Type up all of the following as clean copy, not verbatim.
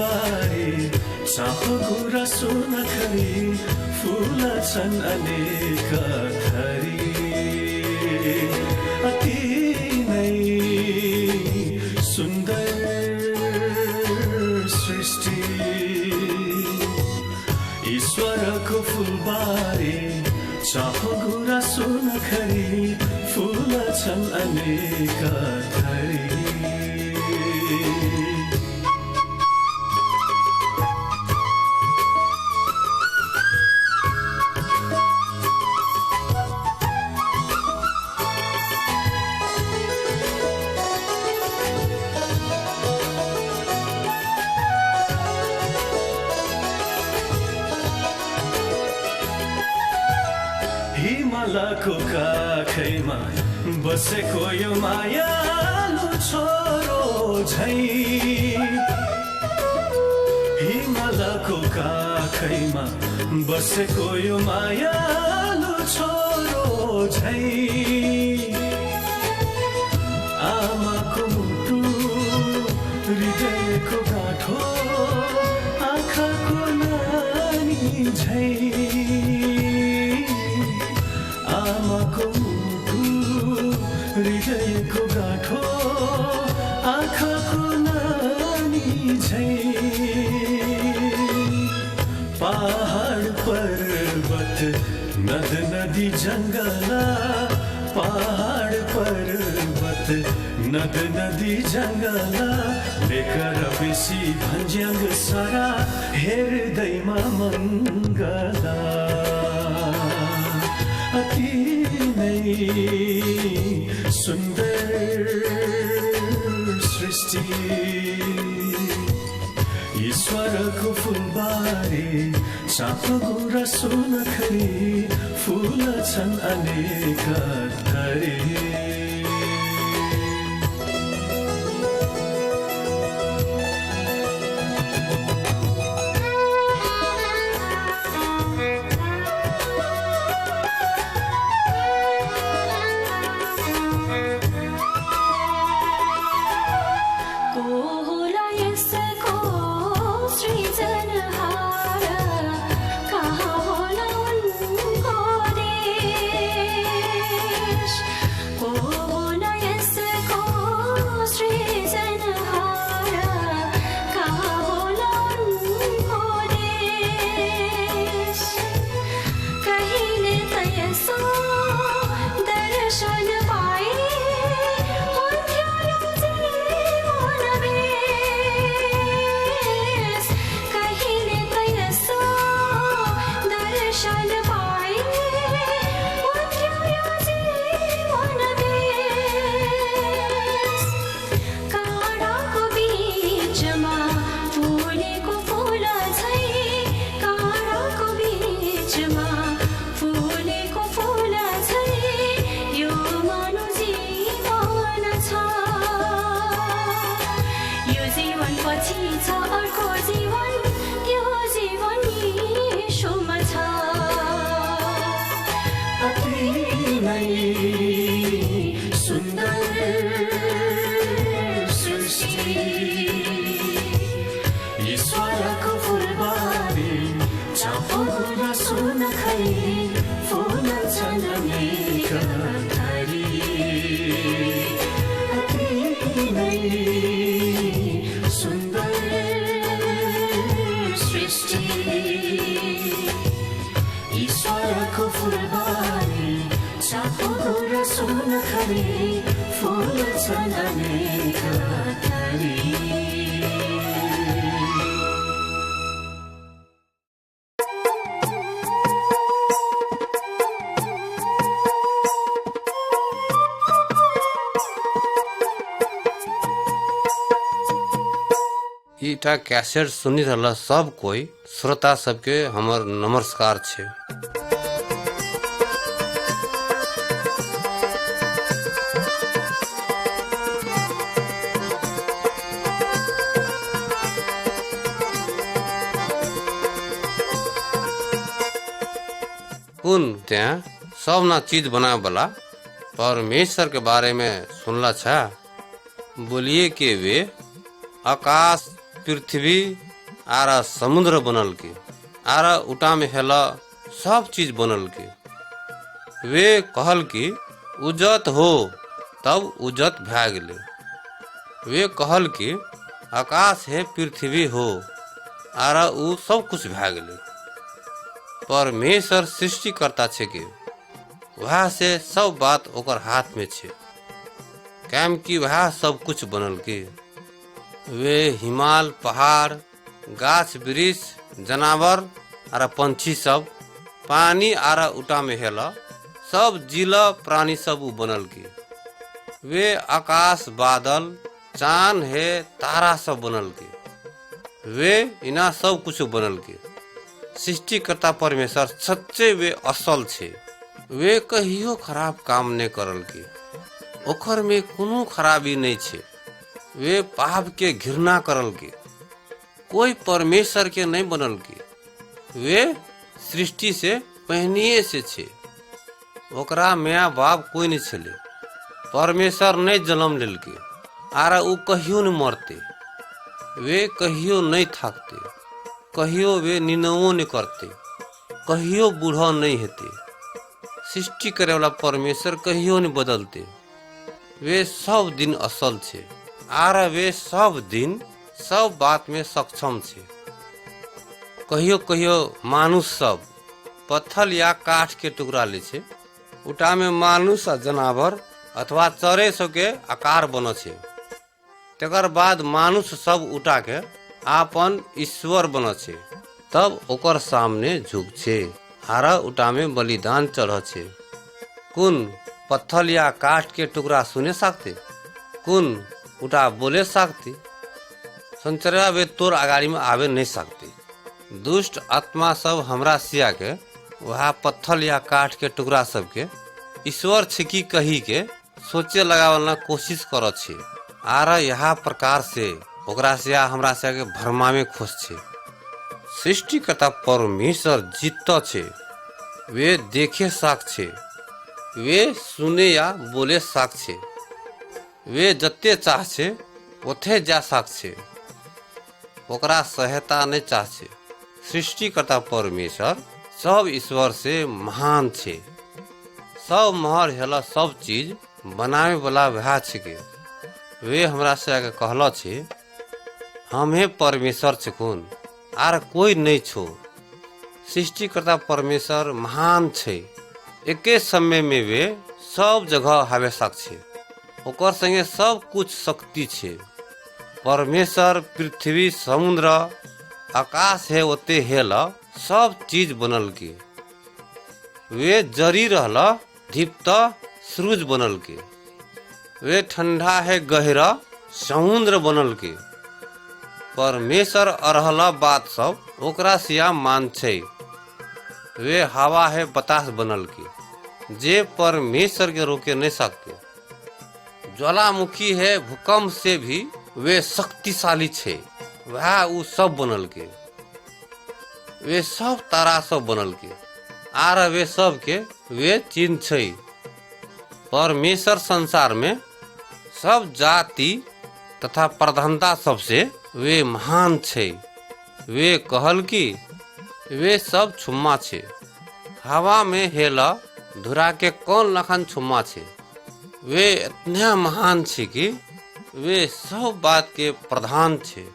फुलबारी चाहो गुराँसो नखरी फुल्छन् अनेक थरी अति नै सुन्दर सृष्टि ईश्वरको फुलबारी चाहो गुराँसो नखरी फुल्छन् अनेक थरी हिमालको काखैमा बसेको यो मायालु छोरो झै हिमालको काखैमा बसेको यो मायालु छोरो झै आमाको मुटु हृदयको गाँठो आँखाको नानी झै आमाको मुटु हृदयको गाँठो आँखाको नानी झै पहाड पर्वत नद नदी जङ्गला पहाड पर्वत नद नदी जङ्गला लेकर बेसी भन्ज्याङ सारा हेर्दैमा मङ्गला अति नै सुन्दर सृष्टि ईश्वरको फुलबारी चाहो गुराँसो नखरी फुल्छन् अनेक थरी ईश्वरको फुलबारी चाहो गुराँसो नखरी फुल्छन् अनेक थरी अति नै सुन्दर सृष्टि ईश्वरको फुलबारी चाहो गुराँसो नखरी फुल्छन् अनेक थरी ईटा कैसेट सुनी रहला सब कोई श्रोता सबके हमर नमस्कार छे। कुन त्या सब ना चीज बनावे वाला परमेश्वर के बारे में सुनला छा। बोलिए कि वे आकाश पृथ्वी आरा समुद्र बनल के, आरा उटा में हेला सब चीज बनल के। वे कहल कि उजत हो, तब उजत भै गेले। वे कहल कि आकाश है पृथ्वी हो, आरा उ सब कुछ भै गेले। परमेश्वर सृष्टिकर्ता छे के, वह से सब बात ओकर हाथ में छे, कैम कि वह सब कुछ बनल के। वे हिमाल, पहाड़, गाछ वृक्ष, जनावर आरा पंछी सब, पानी आरा उटा में हेला सब जिला प्राणी सब उ बनल के। वे आकाश, बादल, चांद है, तारा सब बनल के। वे इना सब कुछ बनल के। सृष्टिकर्ता परमेश्वर सच्चे वे असल छे। वे कहियो खराब काम नहीं करल के, ओखर में कोनो खराबी नहीं छे। वे पाप के घृणा करल के, कोई परमेश्वर के नहीं बनल के। वे सृष्टि से पहनिए से छे, ओकरा माया बाप कोई नहीं छले। परमेश्वर नहीं जन्म लेल के, आरा उ कहियो नहीं मरते। वे कहियो नहीं थाकते, कहियो वे निनवो नहीं करते, कहियो बूढ़ा नहीं हेते। सृष्टि करे वाला परमेश्वर कहियो नहीं बदलते। वे सब दिन असल छे, आरा वे सब दिन सब बात में सक्षम छे। कहियो कहियो मानुष सब पत्थर या काठ के टुकड़ा ले छे, उटा में मानुष आ जनावर अथवा चरे सब के आकार बन छे। तकर बाद मानुष सब उठा के आपन ईश्वर बन छे, तब ओकर सामने झुक छे, हारा उठा में बलिदान चढ़ छे। कुन पत्थर या काठ के टुकड़ा सुने सकते, कुन उठा बोले सकते, संचरा वे तोर अगाड़ी में आवे नहीं सकते। दुष्ट आत्मा सब हमरा सिया के वह पत्थर या काठ के टुकड़ा सब के ईश्वर छिकी कही के सोचे लगावना कोशिश कर छे। आरा यह प्रकार से ओकरा से हमरा से के भरमा में खुश छे। सृष्टिकर्ता परमेश्वर जीत छे, वे देखे साक छे, वे सुने या बोले साक छे, वे जत्ते चाह छे ओथे जा साक छे, ओकरा सहायता नहीं चाह छे। सृष्टिकर्ता परमेश्वर सब ईश्वर से महान छे। सब महर हेला सब चीज बनावे वाला वह छिके। वे हमरा से आगे कहला छे, हमें परमेश्वर छकुन, आर कोई नहीं छो। सृष्टिकर्ता परमेश्वर महान छे। एके समय में वे सब जगह हावे सक छे, ओकर संगे सब कुछ शक्ति छे। परमेश्वर पृथ्वी, समुद्र, आकाश है ओते हेला सब चीज बनल के। वे जरी रहला दीप्त सूरज बनल के। वे ठंडा है गहरा समुद्र बनल के। परमेश्वर अरहला बात सब ओकरा सिया मान छे। वे हवा है बतास बनल के, जे परमेश्वर के रोके नहीं सकते। ज्वालामुखी है भूकंप से भी वे शक्तिशाली छे। वह उ सब बनल के। वे सब तारा सब बनल के, आर वे सब के वे चिन्ह छे। परमेश्वर संसार में सब जाति तथा प्रधानता सबसे वे महान छे। वे कहल कि वे सब छुम्मा छे। हवा में हेला धुरा के कौन लखन छुम्मा छे। वे इतना महान छे कि वे सब बात के प्रधान छे।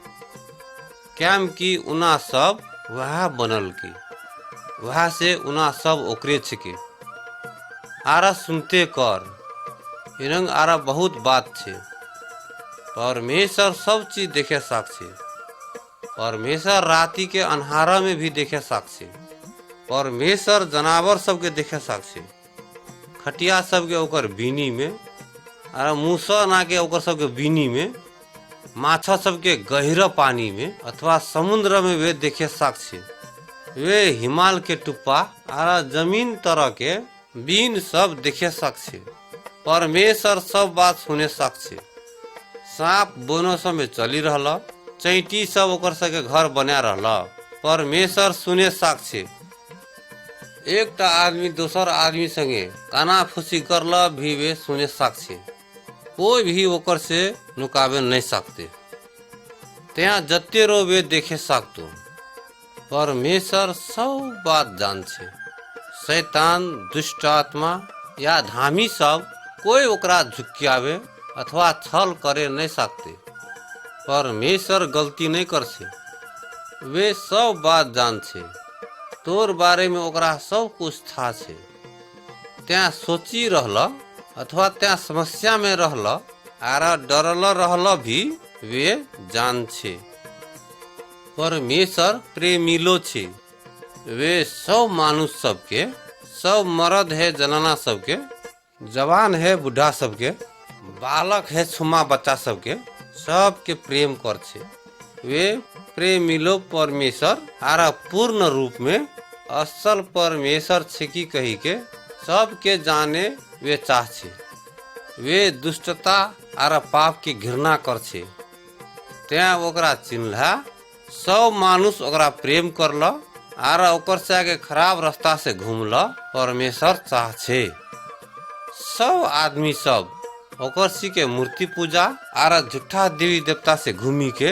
कैम कि उना सब वह बनल की, वह से उना सब ओकरे छिके। आरा सुनते कर, इरंग आरा बहुत बात छे। परमेश्वर सब चीज देखे साक छे। परमेश्वर राति के अन्हारा में भी देखे साक छे। परमेश्वर जनावर सबके देखे साक छे। खटिया सबके ओकर बीनी में, आरा मूसा ना के ओकर सबके बीनी में, माछा सबके गहरा पानी में अथवा समुद्र में वे देखे साक छे। वे हिमाल के टुप्पा आरा जमीन तरह के बीन सब देखे साक छे। परमेश्वर सब बात सुने साक छे। सांप बोनो सब में चली रहला, चैटी सब ओकर सके घर बना रहला, परमेश्वर सुने साक छे। एकटा आदमी दोसर आदमी संगे काना फूसी करला भी वे सुने साक छे। कोई भी ओकर से नुकावे नहीं सकते। ત્યાં જતે રહો વે દેખે શકતું. परमेश्वर सब बात जान छे. शैतान, दुष्ट आत्मा या धामी सब कोई ओकरा झुकियावे अथवा छल करे नहीं सकते. परमेश्वर गलती नहीं कर छे. वे सब बात जान छे. तोर बारे में ओकरा सब कुछ था छे. त्या सोची रहल अथवा त्या समस्या में रहल आरा डरल रहल भी वे जान छे. परमेश्वर प्रेमिलो छे. वे सब मानुष सबके, सब मर्द है जनाना सबके, जवान है बुढ़ा सबके, बालक है छुमा बच्चा सबके, सबके प्रेम कर छे. वे प्रेमिलो परमेश्वर आरा पूर्ण रूप में असल परमेश्वर छे की कही के सबके जाने वे चाह छे. वे दुष्टता आरा पाप की घृणा कर छे. त्या ओकरा चिन्हला सब मानुष ओकरा प्रेम करल आर ओकर से आगे खराब रास्ता से घूमल परमेश्वर चाह छे. सब आदमी सब ओकर सी के मूर्ति पूजा आर झूठा देवी देवता से घूमी के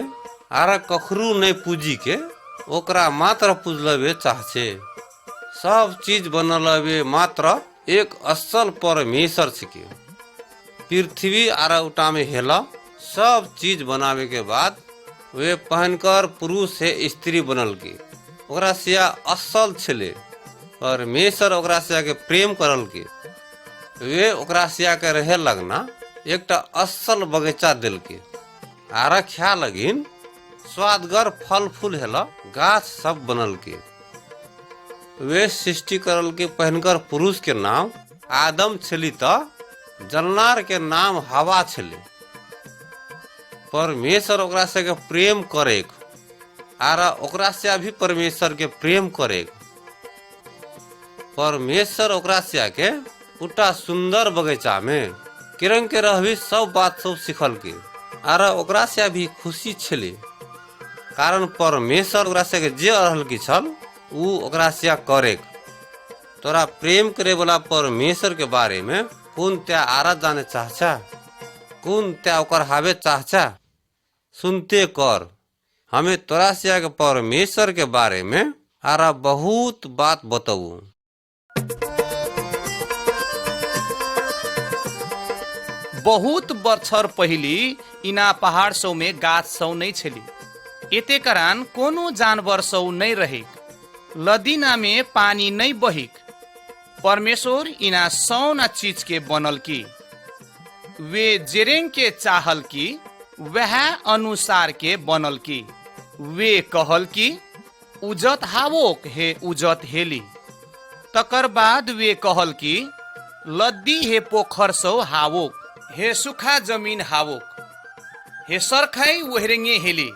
आर कखरू नहीं पूजी के ओकरा मात्र पूजलवे चाह छे. सब चीज बनलवे मात्र एक असल परमेश्वर छे. पृथ्वी आर उटा में हेला सब चीज बनावे के बाद वे पहनकर पुरुष से स्त्री बनल के ओकरा से असल छले. परमेश्वर ओकरा से आके प्रेम करल के वे ओकरा से आके रहे लगना एकटा असल बगीचा दिल के आरा ख्या लगिन स्वादगर फल फूल हेला गाछ सब बनल के. वे सृष्टि करल के पहनकर पुरुष के नाम आदम छली तो जलनार के नाम हवा छले. परमेश्वर ओकरा से के प्रेम करे आर ओकरा से भी परमेश्वर के प्रेम करे. परमेश्वर ओकरा से आके उटा सुंदर बगीचा में किरण के रहबी सब बात सब सिखल के आर ओकरा से भी खुशी छले. कारण परमेश्वर ओकरा से के जे रहल की छल उ ओकरा से करे. तोरा प्रेम करे वाला परमेश्वर के बारे में कौन त्या आरा जाने चाहछा, कौन त्या ओकर हावे चाहछा. सुनते कर. हमें तोरा से आगे परमेश्वर के बारे में आरा बहुत बात बताऊ. बहुत बर्छर पहली इना पहाड़ सौ में गाछ सौ नहीं छली. एते करान कोनो जानवर सौ नहीं रहे. लदीना में पानी नहीं बहिक. परमेश्वर इना सौना चीज के बनल की. वे जेरेंग के चाहल की वह अनुसार के बनल की. वे कहल की उजत हावोक हे उजत हेली. तकर बाद वे कहल की लद्दी हे पोखर सौ हावोक हे सुखा जमीन हावोक हे सरखाई वहरेंगे हेली.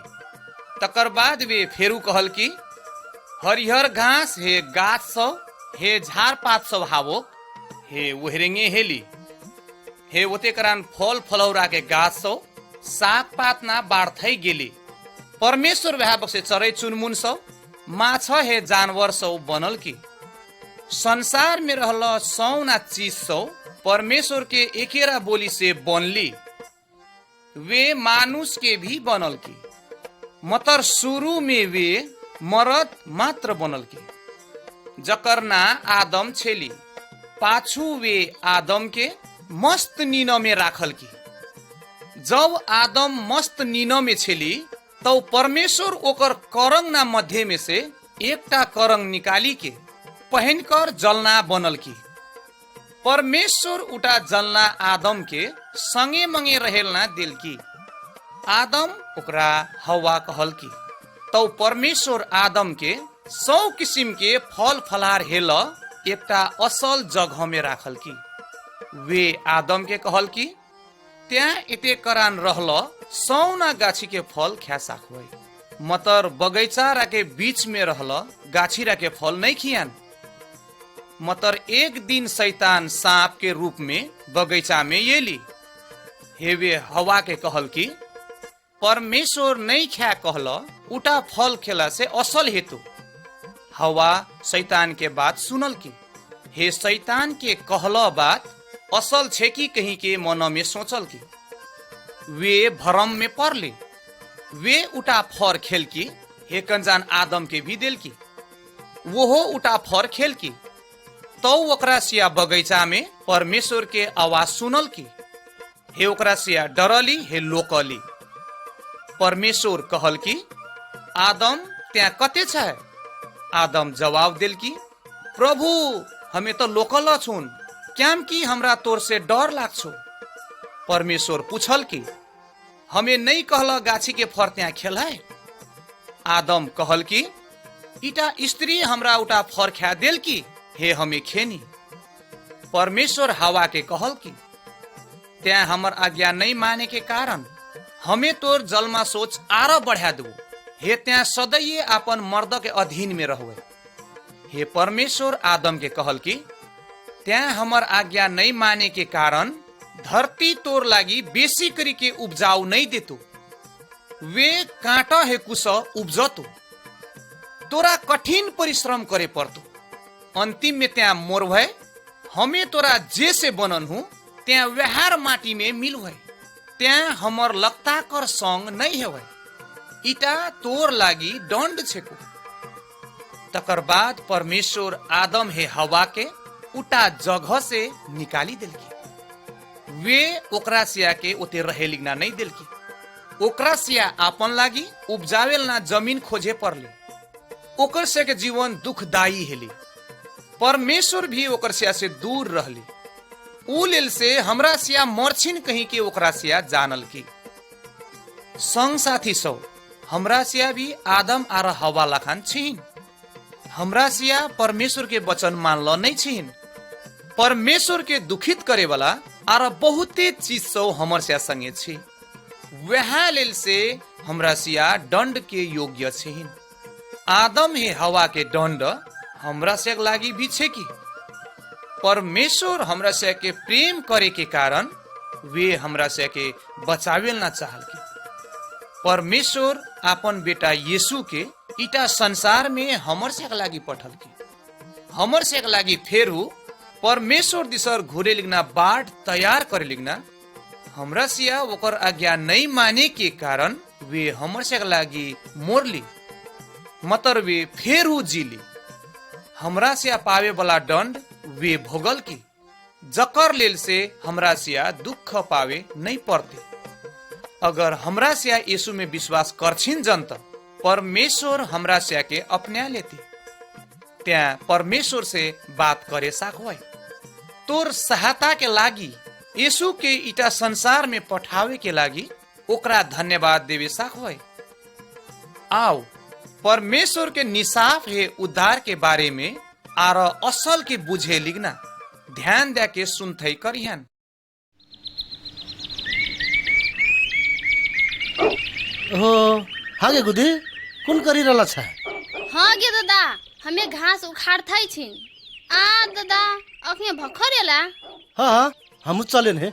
तकर बाद वे फेरू कहल की हरिहर घास हे गाछ सौ हे झाड़ पात सौ हावोक हे वहरेंगे हेली. हे ओते करान फल फलौरा के गाछ सौ साग पात ना बाढ़ गेली. परमेश्वर वह बसे चरे चुनमुन सौ माछ हे जानवर सौ बनल की. संसार में रहल सौना चीज सौ परमेश्वर के एकेरा बोली से बनली. वे मानुष के भी बनल की. मतर शुरू में वे मरद मात्र बनल की. जकरना आदम छेली. पाछू वे आदम के मस्त नीनो में राखल की. जब आदम मस्त नीनो में छेली तो परमेश्वर ओकर करंग ना मध्य में से एकटा करंग निकाली के पहनकर जलना बनल की. परमेश्वर उटा जलना आदम के संगे मंगे रहेलना दिल की. आदम ओकरा हवा कहल की. तो परमेश्वर आदम के 100 किस्म के फल फलार हेल एकटा असल जगह में राखल की. वे आदम के कहल की त्या एते करान रहल सौना गाछी के फल ख्या साखवई. मतर बगैचा राके बीच में रहल गाछी राके फल नहीं खियान. मतर एक दिन शैतान सांप के रूप में बगैचा में येली. हेवे हवा के कहल की परमेश्वर नहीं ख्या कहल उटा फल खेला से असल हेतु. हवा शैतान के बात सुनल की. हे शैतान के कहल बात असल छे की कहीं के मन में सोचल की. वे भरम में पड़ले. वे उठा फर खेल की हे कंजान आदम के भी दिल की वो हो उठा फर खेल की तो ओकरा सिया बगैचा में परमेश्वर के आवाज सुनल की हे ओकरा सिया डरली हे लोकली। परमेश्वर कहल की आदम त्या कते छ? आदम जवाब दिल की प्रभु हमें तो लोकल छुन क्याम की हमरा तोर से डर लाग्छो। परमेश्वर पूछल की हमें नहीं कहल गाछी के फर त्या खेलाए? आदम कहल की इटा स्त्री हमरा उठा फर खा दिल की हे हमें खेनी। परमेश्वर हवा के कहल की त्या हमर आज्ञा नहीं माने के कारण हमें तोर जलमा सोच आर बढ़ा दू हे त्या सदैव अपन मर्द के अधीन में रहुए। हे परमेश्वर आदम के कहल की त्या हमर आज्ञा नहीं माने के कारण धरती तोर लागी बेसी करी के उपजाऊ नहीं देतु वे कांटा हे कुश उपजतु तोरा कठिन परिश्रम करे पड़तु अंतिम में त्या मोर भय हमें तोरा जे से बनन हूँ त्या व्यहार माटी में मिल भय त्या हमर लगता कर संग नहीं है इटा तोर लागी दंड छेको। तकर बाद परमेश्वर आदम हे हवा के उटा जगह से निकाली दिल की वे ओकरा सिया के ओते रहे लिगना नहीं दिल की ओकरा सिया आपन लागी उपजावेल ना जमीन खोजे पड़ले ओकर से के जीवन दुखदायी हेली। परमेश्वर भी ओकर सिया से दूर रहली उ लेल से हमरा सिया मरछिन कहीं के ओकरा सिया जानल की। संग साथी सौ हमरा सिया भी आदम आर हवा लखान छिन हमरा सिया परमेश्वर के वचन मानल नहीं छिन। परमेश्वर के दुखित करे वाला आर बहुते चीज सौ हमर सिया संगे छी वह लेल से हमरा सिया दंड के योग्य छिन। आदम हे हवा के दंड हमरा से लागी भी छे की परमेश्वर हमरा से के प्रेम करे के कारण वे हमरा से के बचावेल ना चाहल की। परमेश्वर अपन बेटा यीशु के इटा संसार में हमर से लागी पठल की हमर से लागी फेरू परमेश्वर दिसर घुरे लिगना बाट तैयार करे लिगना हमरा सिया ओकर आज्ञा नहीं माने के कारण वे हमर से लागी मोरली मतर वे फेरू जीली हमरा सिया पावे वाला दंड वे भोगल की जकर लेल से हमरा सिया दुख पावे नहीं पड़ते। अगर हमरा सिया यीशु में विश्वास करछिन जनता परमेश्वर हमरा सिया के अपना लेती त्या परमेश्वर से बात करे साखवाई तोर सहायता के लागी यीशु के इटा संसार में पठावे के लागी ओकरा धन्यवाद देवे साखवाई। आओ परमेश्वर के निसाफ है उद्धार के बारे में आर असल के बुझे लिगना ध्यान दे के सुनथई करिहन। हो हागे गुदी कुन करी रहला छ? हाँ गे दादा हमें घास उखाड़थई छिन। आ दादा अखने भखरेला। हाँ हम चलेन हे।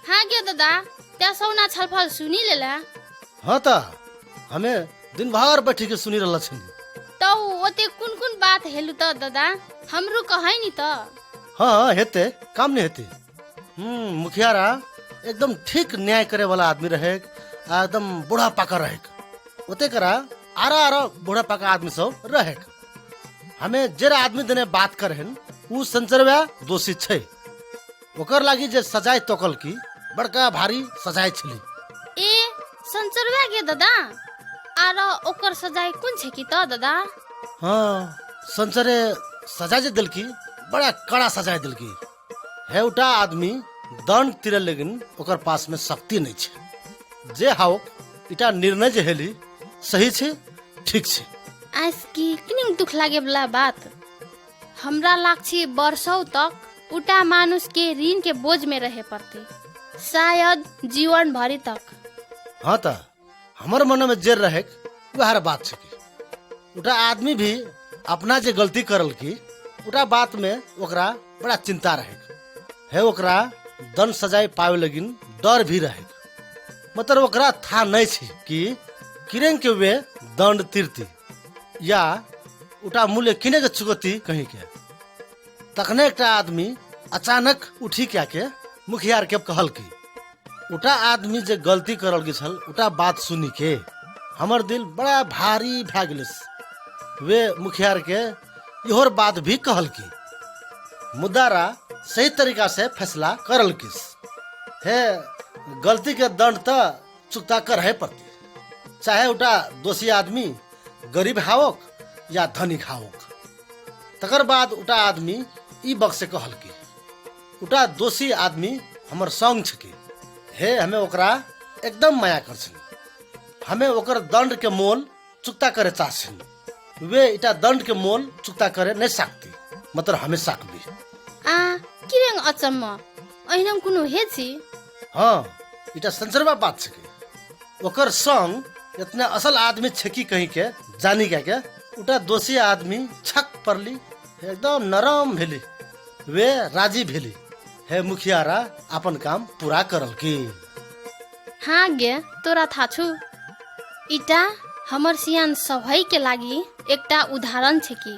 हाँ गे दादा त्या सौना छलफल सुनी लेला। हाँ ता हमें दिन भर बैठ के सुनी रहला छ। तो ओते कुन कुन बात हेलु त दादा हमरू कहै नि त। हाँ हेते काम नहीं हेते। मुखियारा एकदम ठीक न्याय करे वाला आदमी रहे एकदम बूढ़ा पाका रहे ओते करा आरा आरा बूढ़ा पाका आदमी सब रहे हमें जरा आदमी देने बात करेन उ संचरवा दोषी छे ओकर लागी जे सजाए तोकल की बड़का भारी सजाए छली। ए संचरवा गे दादा आर ओकर सजाए कुन छे की त दादा? हाँ संचरे सजा जे दिल की बड़ा कड़ा सजाए दिल की है उटा आदमी दंड तिरे लेकिन ओकर पास में शक्ति नहीं छे जे हाउ इटा निर्णय जे हेली सही छे ठीक छे। आज की किनिंग दुख लागे वाला बात हमरा लागछी वर्षों तक उटा मानुष के ऋण के बोझ में रहे पड़ते शायद जीवन भरी तक। हाँ ता हमारे मन में जेर रहे वह बात छे उटा आदमी भी अपना जे गलती करल की उटा बात में ओकरा बड़ा चिंता रहे है ओकरा दंड सजाए पावे लगिन डर भी रहे मतलब ओकरा था नहीं छे कि किरेंग के वे दंड तीरती या उटा मूल्य किने के चुकती कहीं के तखने एक आदमी अचानक उठी क्या के मुखियार के कहल की उटा आदमी जे गलती करल की छल उटा बात सुनी के हमर दिल बड़ा भारी भै गेलिस। वे मुखियार के इहोर बात भी कहल की मुद्दारा सही तरीका से फैसला करल किस। हे गलती के दंड त चुकता कर है पड़ती, चाहे उटा दोषी आदमी गरीब हावक या धनिक हावक। तकर बाद उटा आदमी ई बक से कहल की उटा दोषी आदमी हमर संग छकी। हे हमें ओकरा एकदम माया कर छी, हमें ओकर दंड के मोल चुकता करे चाहछिन। वे इटा दंड के मोल चुकता करे नहीं सकती, मतलब हमें सकबी। किरेंग अचम्म अहिनम कुनु हे छी। हाँ इटा संसरवा बात छकी। ओकर संग इतना असल आदमी छकी कहीं के जानी के उटा दोषी आदमी छक पड़ली, एकदम नरम भेली। वे राजी भेली। हे मुखियारा अपन काम पूरा करल की। हाँ गे तोरा था छु। इटा हमर सियान सभै के लागि एकटा उदाहरण छै कि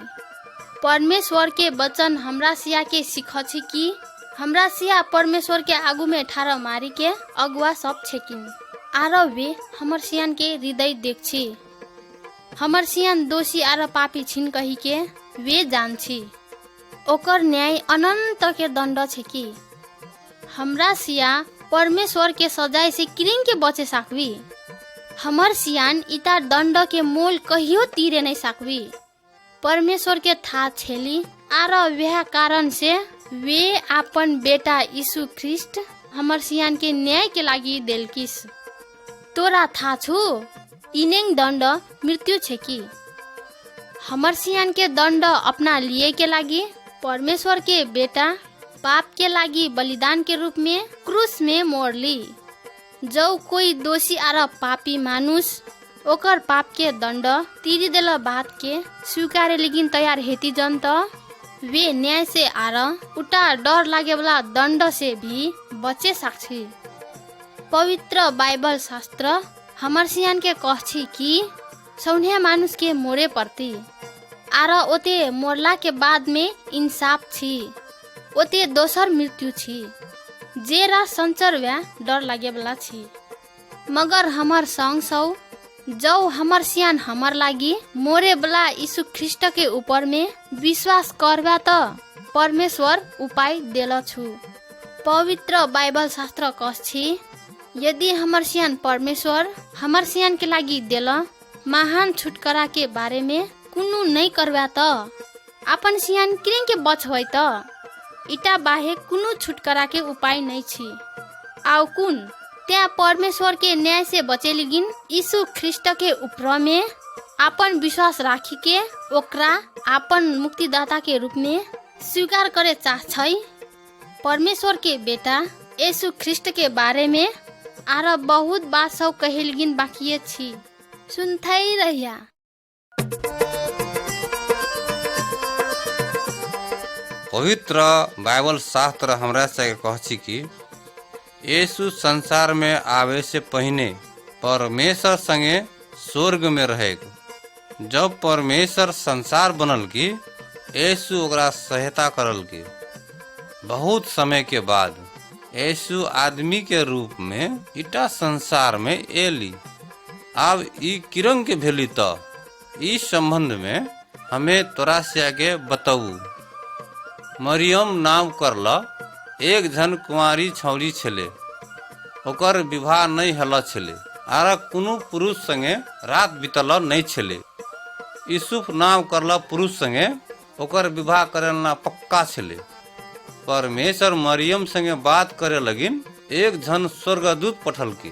परमेश्वर के वचन हमरा सिया के सिख छी कि हमरा सिया परमेश्वर के आगू में ठाड़ मारी के अगुआ सब छेकिन। आरो वे हमर सियान के हृदय देख छी। हमर सियान दोषी आरो पापी छिन कही के वे जान छी। ओकर न्याय अनंत के दंड छै कि हमरा सिया परमेश्वर के सजाय से किरिंग के बचे सकबी। हमर सियान इता दंड के मोल कहियो तीरे नहीं सकबी। परमेश्वर के था छेली आरो वह कारण से वे अपन बेटा यीशु ख्रिस्ट हमर सियान के न्याय के लागि देलकिस। तोरा था छु इनेंग दंड मृत्यु छे कि हमर सियान के दंड अपना लिए के लागि परमेश्वर के बेटा पाप के लागि बलिदान के रूप में क्रूस में मोड़ली। जो कोई दोषी आर पापी मानुस ओकर पाप के दंड तीरी देला बात के स्वीकारे लेकिन तैयार हेती जन त वे न्याय से आर उटा डर लागे वाला दंड से भी बचे साक्षी। पवित्र बाइबल शास्त्र हमर सियान के कहछि कि सौन्या मानुस के मोरे पड़ती आर ओते मोरला के बाद में इंसाफ छी। ओते दोसर मृत्यु छी जे रा संचर व्या डर लागे वाला छी। मगर हमर संग सौ जो हमर सियान हमर लागि मोरे वाला यीशु ख्रिस्ट के ऊपर में विश्वास करवा त परमेश्वर उपाय देला छु। पवित्र बाइबल शास्त्र कहछि यदि हमर सियान परमेश्वर हमर सियान के लागि देला महान छुटकारा के बारे में कुनु नहीं करवा त अपन सियान किरें के बचबै त इटा बाहे कुनु छुटकारा के उपाय नहीं छी। आउ कुन त्या परमेश्वर के न्याय से बचे लिगिन यीशु ख्रिस्ट के ऊपर में अपन विश्वास राखी के ओकरा अपन मुक्तिदाता के रूप में स्वीकार करे चाहछै। परमेश्वर के बेटा यीशु ख्रिस्ट के बारे में आर बहुत बात सब कहे लिगिन बाकी छी। सुनथै रहिया। पवित्र बाइबल शास्त्र हमरा से कहछि कि यीशु संसार में आवे से पहले परमेश्वर संगे स्वर्ग में रहेगा। जब परमेश्वर संसार बनल की यीशु ओकरा सहायता करल की। बहुत समय के बाद यीशु आदमी के रूप में इटा संसार में एली। अब ई किरंग के भेली त इस संबंध में हमें तोरा से आगे बताऊ। मरियम नाम करला एक झन कुंवारी छौरी छले, ओकर विवाह नहीं हल छले आर कुनु पुरुष संगे रात बीतल नहीं छले। यूसुफ नाम करला पुरुष संगे ओकर विवाह करेला पक्का छले। परमेश्वर मरियम संगे बात करे लगिन एक झन स्वर्गदूत पठल की।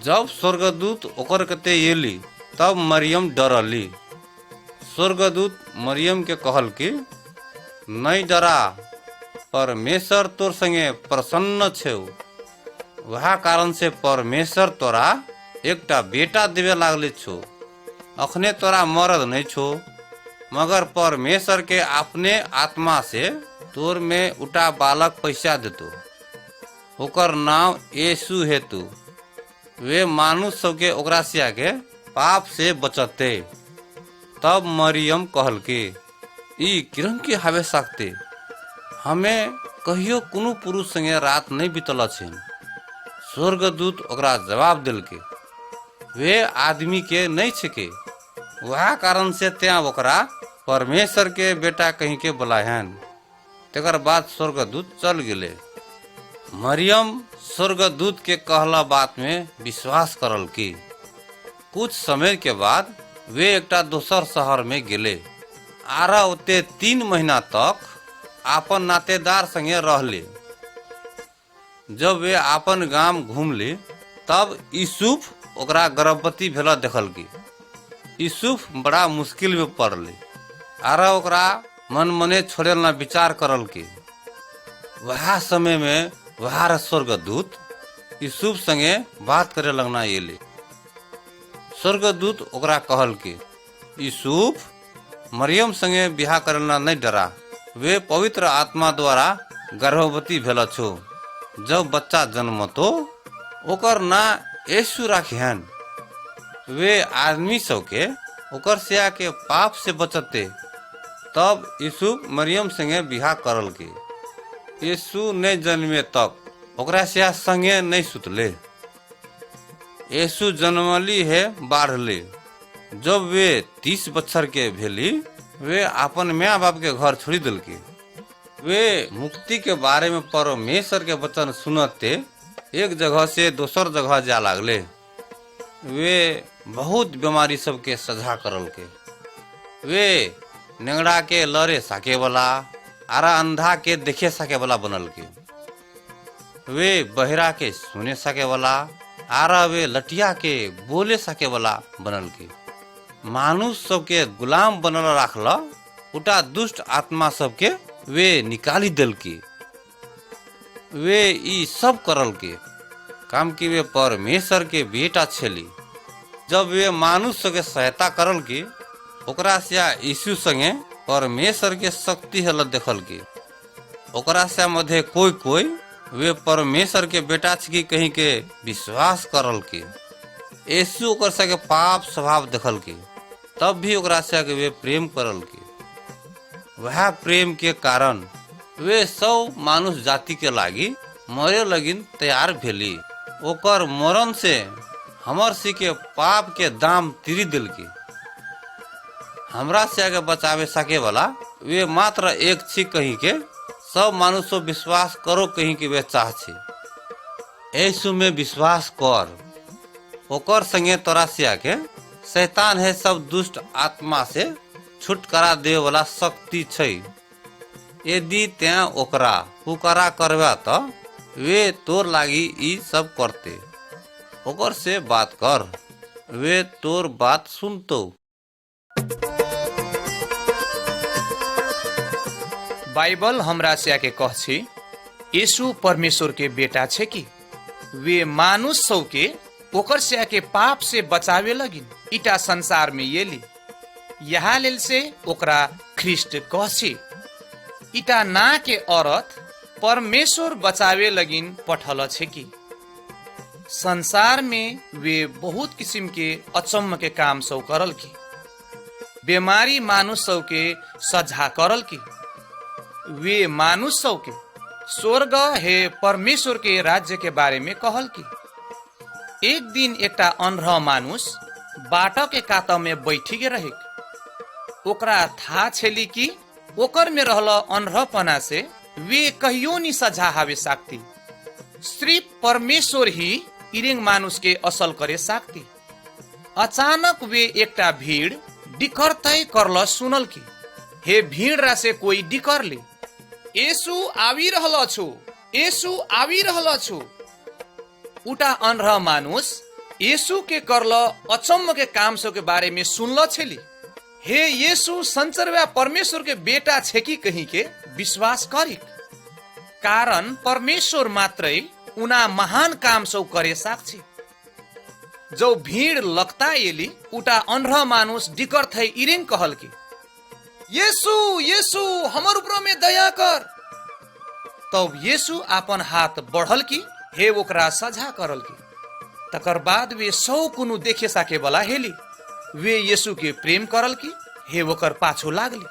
जब स्वर्गदूत ओकर कते एली तब मरियम डरली। स्वर्गदूत मरियम के कहल की नहीं डरा, परमेश्वर तोर संगे प्रसन्न छे। वह कारण से परमेश्वर तोरा एकटा बेटा देवे लागले छो। अखने तोरा मरद नहीं छो, मगर परमेश्वर के अपने आत्मा से तोर में उटा बालक पैसा देतो। ओकर नाम यीशु हेतु। वे मानुष सबके ओकरा से आगे पाप से बचते। तब मरियम कहल के ई किरंग के हवे सकते, हमें कहियो कुनु पुरुष संगे रात नहीं बीतल छे। स्वर्गदूत ओकरा जवाब दिल के वे आदमी के नहीं छिके। वह कारण से त्या ओकरा परमेश्वर के बेटा कहीं के बुलाहन। तेकर बाद स्वर्गदूत चल गेले। मरियम स्वर्गदूत के कहला बात में विश्वास करल की। कुछ समय के बाद वे एकटा दोसर शहर में गेले। आरा ओते 3 महीना तक आपन नातेदार संगे रहले। जब वे आपन गांव घूमले तब यूसुफ ओकरा गर्भवती भेला देखल की। यूसुफ बड़ा मुश्किल में पड़ले। आरा ओकरा मन मने छोड़े ना विचार करल की। वह समय में वह स्वर्गदूत यूसुफ संगे बात करे लगना एले। स्वर्गदूत ओकरा कहल की, यूसुफ मरियम संगे बिहा करना नहीं डरा। वे पवित्र आत्मा द्वारा गर्भवती भेल छो। जब बच्चा जन्म तो ओकर ना यीशु राखिहन। वे आदमी सबके ओकर सिया के पाप से बचते। तब यूसुफ मरियम संगे बिहा करल के। यीशु नहीं जन्मे तक ओकरा सिया संगे नहीं सुतले। यीशु जन्मली है बाढ़ले। जब वे 30 बच्चर के भेली वे अपन माँ बाप के घर छोड़ी दिल के। वे मुक्ति के बारे में परमेश्वर के वचन सुनते एक जगह से दोसर जगह जा लागले। वे बहुत बीमारी सबके सजा करल के। वे नेंगड़ा के लड़े सके वाला, आरा अंधा के देखे सके वाला बनल के। वे बहरा के सुने सके वाला, आरा वे लटिया के बोले सके वाला बनल के। मानुष सबके गुलाम बनल राखल। उटा दुष्ट आत्मा सबके वे निकाली दिल की। वे ई सब करल के काम की वे परमेश्वर के बेटा छेली। जब वे मानुष के सहायता करल की ओकरा से यीशु संगे परमेश्वर के शक्ति हल देखल की। ओकरा से मध्य कोई कोई वे परमेश्वर के बेटा छी कहीं के विश्वास करल की। यीशु ओकर से के पाप स्वभाव देखल की। तब भी ओकरा से वे प्रेम करल की। वह प्रेम के कारण वे सब मानुष जाति के लागी मरे लगिन तैयार भेली। ओकर मरण से हमर सी के पाप के दाम तिरी दिल की। हमरा से आगे बचावे सके वाला वे मात्र एक छी कहीं के सब मानुषो विश्वास करो कहीं के वे चाह छी। यीशु में विश्वास कर। ओकर संगे तोरा से आके शैतान है सब दुष्ट आत्मा से छुटकारा दे वाला शक्ति छै। यदि त्या ओकरा पुकारा करवा तो वे तोर लागी ई सब करते। ओकर से बात कर, वे तोर बात सुनतो। बाइबल हमरा से आके कह छी यीशु परमेश्वर के बेटा छे कि वे मानुष सब के ओकर से आके पाप से बचावे लगिन। इटा संसार में येली यहाँ लेल से ओकरा ख्रिस्ट कह छी। इटा ना के औरत परमेश्वर बचावे लगिन पठल छे कि संसार में वे बहुत किस्म के अचम्म के काम सब करल की। बीमारी मानुष सब के सजा करल की। वे मानुष सब के स्वर्ग है परमेश्वर के राज्य के बारे में कहल की। एक दिन एकटा अनरह मानुष बाट के कात में बैठी के रहे। ओकरा था छेली कि ओकर में रहल अनरहपना से वे कहियो नहीं सजा हावे सकती। सिर्फ परमेश्वर ही इरेंग मानुष के असल करे सकती। अचानक वे एकटा भीड़ डिकर तय करल सुनल की हे भीड़ रा से कोई डिकर ले यीशु आवी रहल छु, यीशु आवी रहल छु। उटा अनरह मानुष यीशु के करल अचम्म के काम सब के बारे में सुनल छेली। हे यीशु संचरवा परमेश्वर के बेटा छे कि कहीं के विश्वास करी। कारण परमेश्वर मात्रै उना महान काम सब करे साक्षी। जो भीड़ लगता एली उटा अनरह मानुष डिकर थई इरेन कहल की यीशु यीशु हमर ऊपर में दया कर। तब यीशु अपन हाथ बढ़ल की हे ओकरा सजा करल की। तकर बाद वे सौ कुनु देखे सके वाला हेली। वे यीशु के प्रेम करल की हे ओकर पाछो लागली।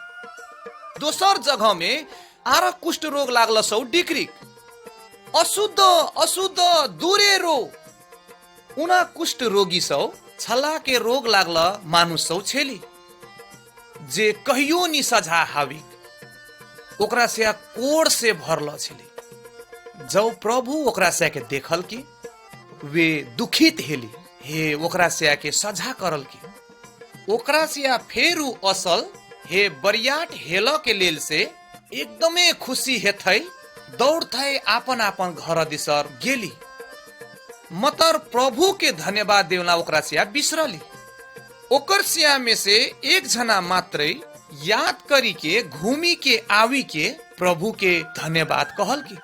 दोसर जगह में आर कुष्ठ रोग लागल सौ डिक्रिक अशुद्ध अशुद्ध दूरे रो। उना कुष्ठ रोगी सौ छला के रोग लागल मानुस सौ छेली जे कहियो नी सझा हाविक ओकरा से कोड़ से भरल छेली। जब प्रभु ओकरा से के देखल की वे दुखित हेली, हे ओकरा से के सझा करल की ओकरा से फेरू असल हे बरियाट हेल के लेल से एकदमे खुशी हेथै दौड़थै आपन आपन घर दिसर गेली। मतर प्रभु के धन्यवाद देवला ओकरा सिया बिसरली। ओकर सिया में से एक जना मात्रै याद करी के घूमी के आवी के प्रभु के धन्यवाद कहल की।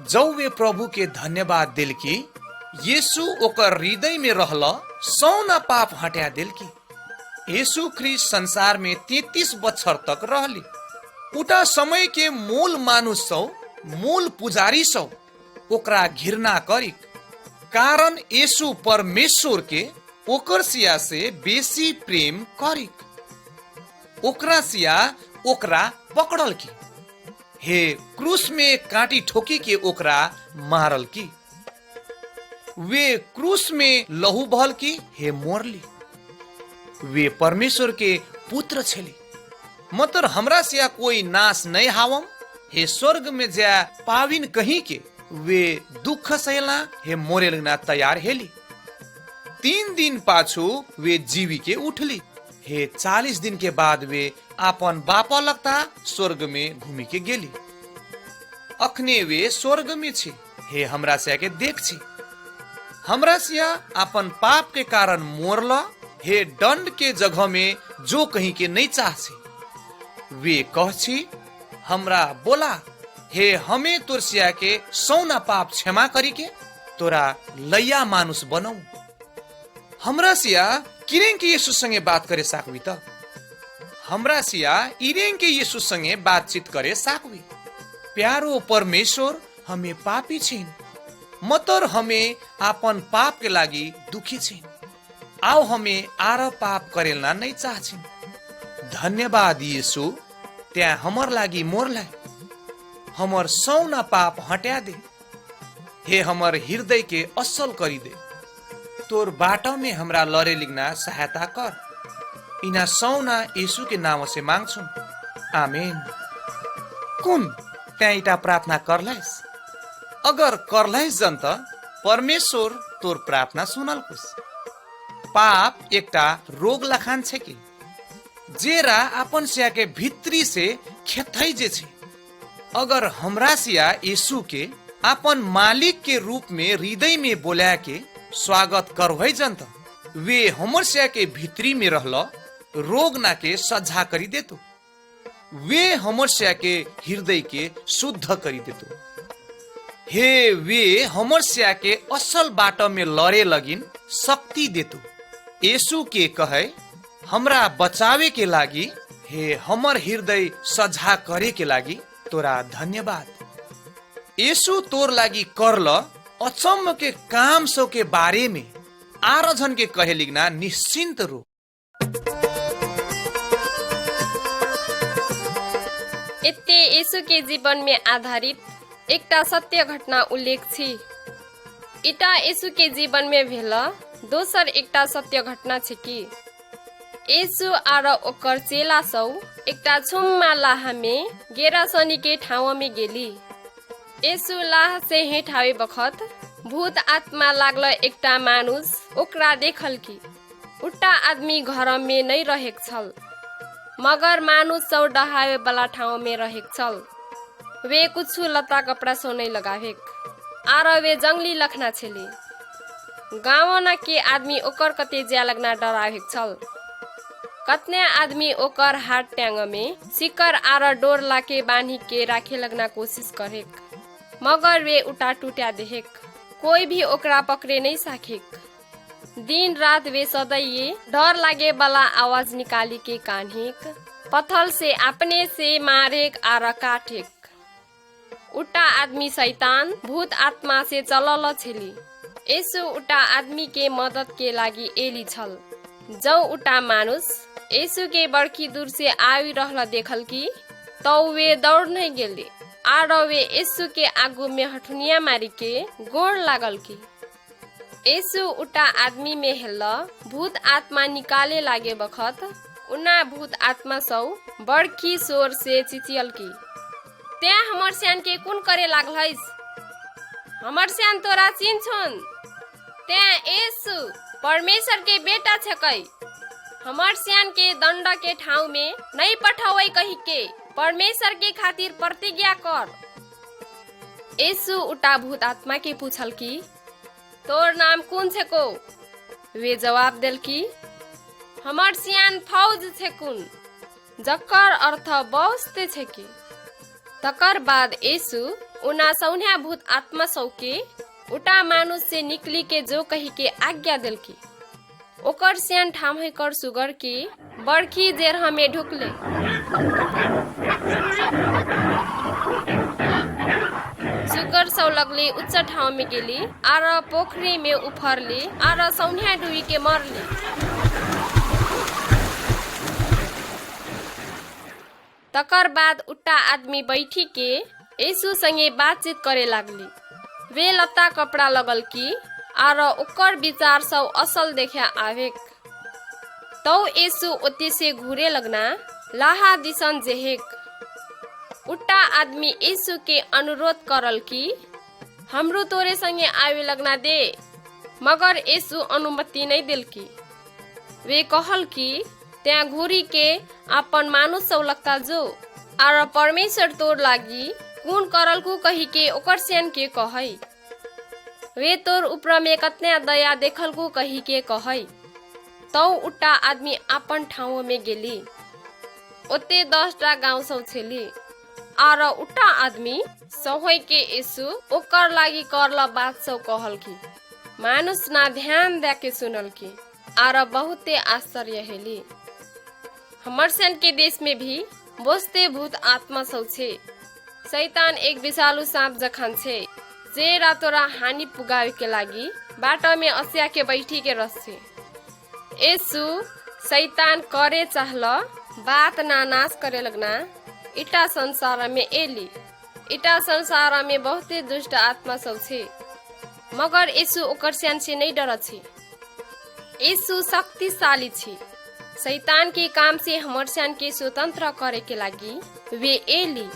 जब वे प्रभु के धन्यवाद दिल की यीशु ओकर हृदय में रहल सौना पाप हटा दिल की। यीशु ख्रीस्ट संसार में 33 बछर तक रहली। उटा समय के मूल मानुस सौ मूल पुजारी सौ ओकरा घृणा करी, कारण यीशु परमेश्वर के ओकर सिया से बेसी प्रेम करी। ओकरा सिया ओकरा पकड़ल की, हे क्रूस में कांटी ठोकी के ओकरा मारल की। वे क्रूस में लहू बहल की, हे मोरली। वे परमेश्वर के पुत्र छली। मतर हमरा सिया कोई नाश नहीं हावम, हे स्वर्ग में जा पाविन कहीं के वे दुख सहला, हे मोरे लगना तैयार हेली। 3 दिन पाछू वे जीवी के उठली, हे 40 दिन के बाद वे आपन बापा लगता स्वर्ग में घूमी के गेली। अखने वे स्वर्ग में छी, हे हमरा से के देख छी। हमरा सिया अपन पाप के कारण मोरला, हे दंड के जगह में जो कहीं के नहीं चाहसी। वे कह छी हमरा बोला, हे हमें तोर सिया के सौना पाप क्षमा करी के तोरा लैया मानुस बनौ। हमरा सिया किरें के यीशु संगे बात करे साकवी त हमरा सिया इरें के यीशु संगे बातचीत करे साकवी। प्यारो परमेश्वर, हमें पापी छिन, मतर हमें आपन पाप के लागी दुखी छिन। आओ हमें आर पाप करेलना नहीं चाहछिन। धन्यवाद यीशु, त्या हमर लागी मोरलाई हमर सौना पाप हटा दे, हे हमर हृदय के असल करी दे। तोर बाटो में हमरा लरे लिगना सहायता कर। इना सौना यीशु के नाम से मांगछुं, आमेन। कुन त्याइटा प्रार्थना करलाइस? अगर करलाइस जन त परमेश्वर तोर प्रार्थना सुनल कुस। पाप एकटा रोग लखान छे कि जेरा अपन सिया के भित्री से खेथै जे छे। अगर हमरा सिया यीशु के अपन मालिक के रूप में हृदय में बोला के स्वागत करवै जन त वे हमर सिया के भित्री में रहल रोग ना के सज्जा करी देतो। वे हमर सिया के हृदय के शुद्ध करी देतो। हे वे हमर सिया के असल बाटो में लड़े लगिन शक्ति देतो। यीशु के कहे हमरा बचावे के लागी, हे हमर हृदय सज्जा करे के लागी तोरा धन्यवाद। यीशु तोर लागी करल अचम्म के काम सो के बारे में आरजन के कहे लिगना निश्चिंत रो। एते यीशु के जीवन में आधारित एकटा सत्य घटना उल्लेख छी। इटा यीशु के जीवन में भेल दोसर एकटा सत्य घटना छै कि यीशु आर ओकर चेला सब एकटा छुम्मा लाहा में गेरासनी के ठाउँ में गेली। यीशु लाह से हेठ आवे बखत भूत आत्मा लागल एकटा मानुस ओकरा देखल कि उटा आदमी घर में नहीं रहेक छल, मगर मानुस सब डहावे वाला ठाउँ में रहेक छल। वे कुछ लता कपड़ा सो नहीं लगावेक आर वे जंगली लखना छेली। गाँव के आदमी ओकर कते ज्या लगना डरावेक छल। कतने आदमी ओकर हाथ ट्यांग में सिकर आर डोर लाके बांधी के राखे लगना कोशिश करेक, मगर वे उठा टूटा देखेक, कोई भी ओकरा पकड़े नहीं साखेक। दिन रात वे सदैये डर लागे वाला आवाज निकाली के कान्हेक, पत्थर से अपने से मारेक आर काटेक। उटा आदमी शैतान भूत आत्मा से चलल छेली। यीशु उटा आदमी के मदद के लागी एली छल। जौ उटा मानुस यीशु के बड़की दूर से आवी रहल देखल की तो वे दौड़ नहीं गेली आर वे यीशु के आगू में हठुनिया मारी के गोड़ लागल की, यीशु उटा आदमी में हेल भूत आत्मा निकाले लागे बखत उना भूत आत्मा सौ बड़की शोर से चिचियल की त्या हमर स्यान के कुन करे लागल हइस हमर स्यान तोरा चिन छन त्या यीशु परमेश्वर के बेटा छकै हमर स्यान के दंड के ठाउँ में नहीं पठावै कही के परमेश्वर के खातिर प्रतिज्ञा कर। यीशु उटा भूत आत्मा के पूछल की तोर नाम कौन छे को? वे जवाब देल की हमर सियान फौज छे कुन जकर अर्थ बस्ते छे की। तकर बाद यीशु उना सौन्या भूत आत्मा सौके उटा मानुष से निकली के जो कही के आज्ञा देल की ओकर सियान ठाम है कर सुगर की बड़खी जेर हमें ढुकले। सुगर सौ लगली उच्च ठाव में गेली आर पोखरी में उफरली आर सौन्या डुई के मरली। तकर बाद उट्टा आदमी बैठी के यीशु संगे बातचीत करे लागली। वे लत्ता कपड़ा लगल की आर ओकर विचार सब असल देखे आवेक। तो यीशु ओती से घूरे लगना लाहा दिसन जेहेक। उट्टा आदमी यीशु के अनुरोध करल की हमरो तोरे संगे आवे लगना दे, मगर यीशु अनुमति नहीं दिल की। वे कहल की त्या घूरी के अपन मानुष सब लगता जो आर परमेश्वर तोर लागी कुन करल को कही के ओकर सेन के कहई। वे तोर ऊपर में कतने दया देखल को कही के कहई। तो उट्टा आदमी अपन ठाउँ में गेली। ओते 10टा गाउँ सब छेली आर उट्टा आदमी सहोय के यीशु ओकर लागी करला बात सब कहल की। मानुष ना ध्यान दे के सुनल की आर बहुते आश्चर्य हेली। हमर सन के देश में भी बोस्ते भूत आत्मा सब छे। शैतान एक विषालु सांप जखन छे जे रातोरा हानि पुगावे के लागी बाटो में अस्या के बैठी के रस छे। यीशु शैतान करे चाहला बात ना नाश करे लगना इटा संसार में एली। इटा संसार में बहुते दुष्ट आत्मा सब छे, मगर यीशु ओकर स्यान से नहीं डर छे। यीशु शक्तिशाली छे। शैतान के काम से हमर स्यान के स्वतंत्र करे के लागी वे एली।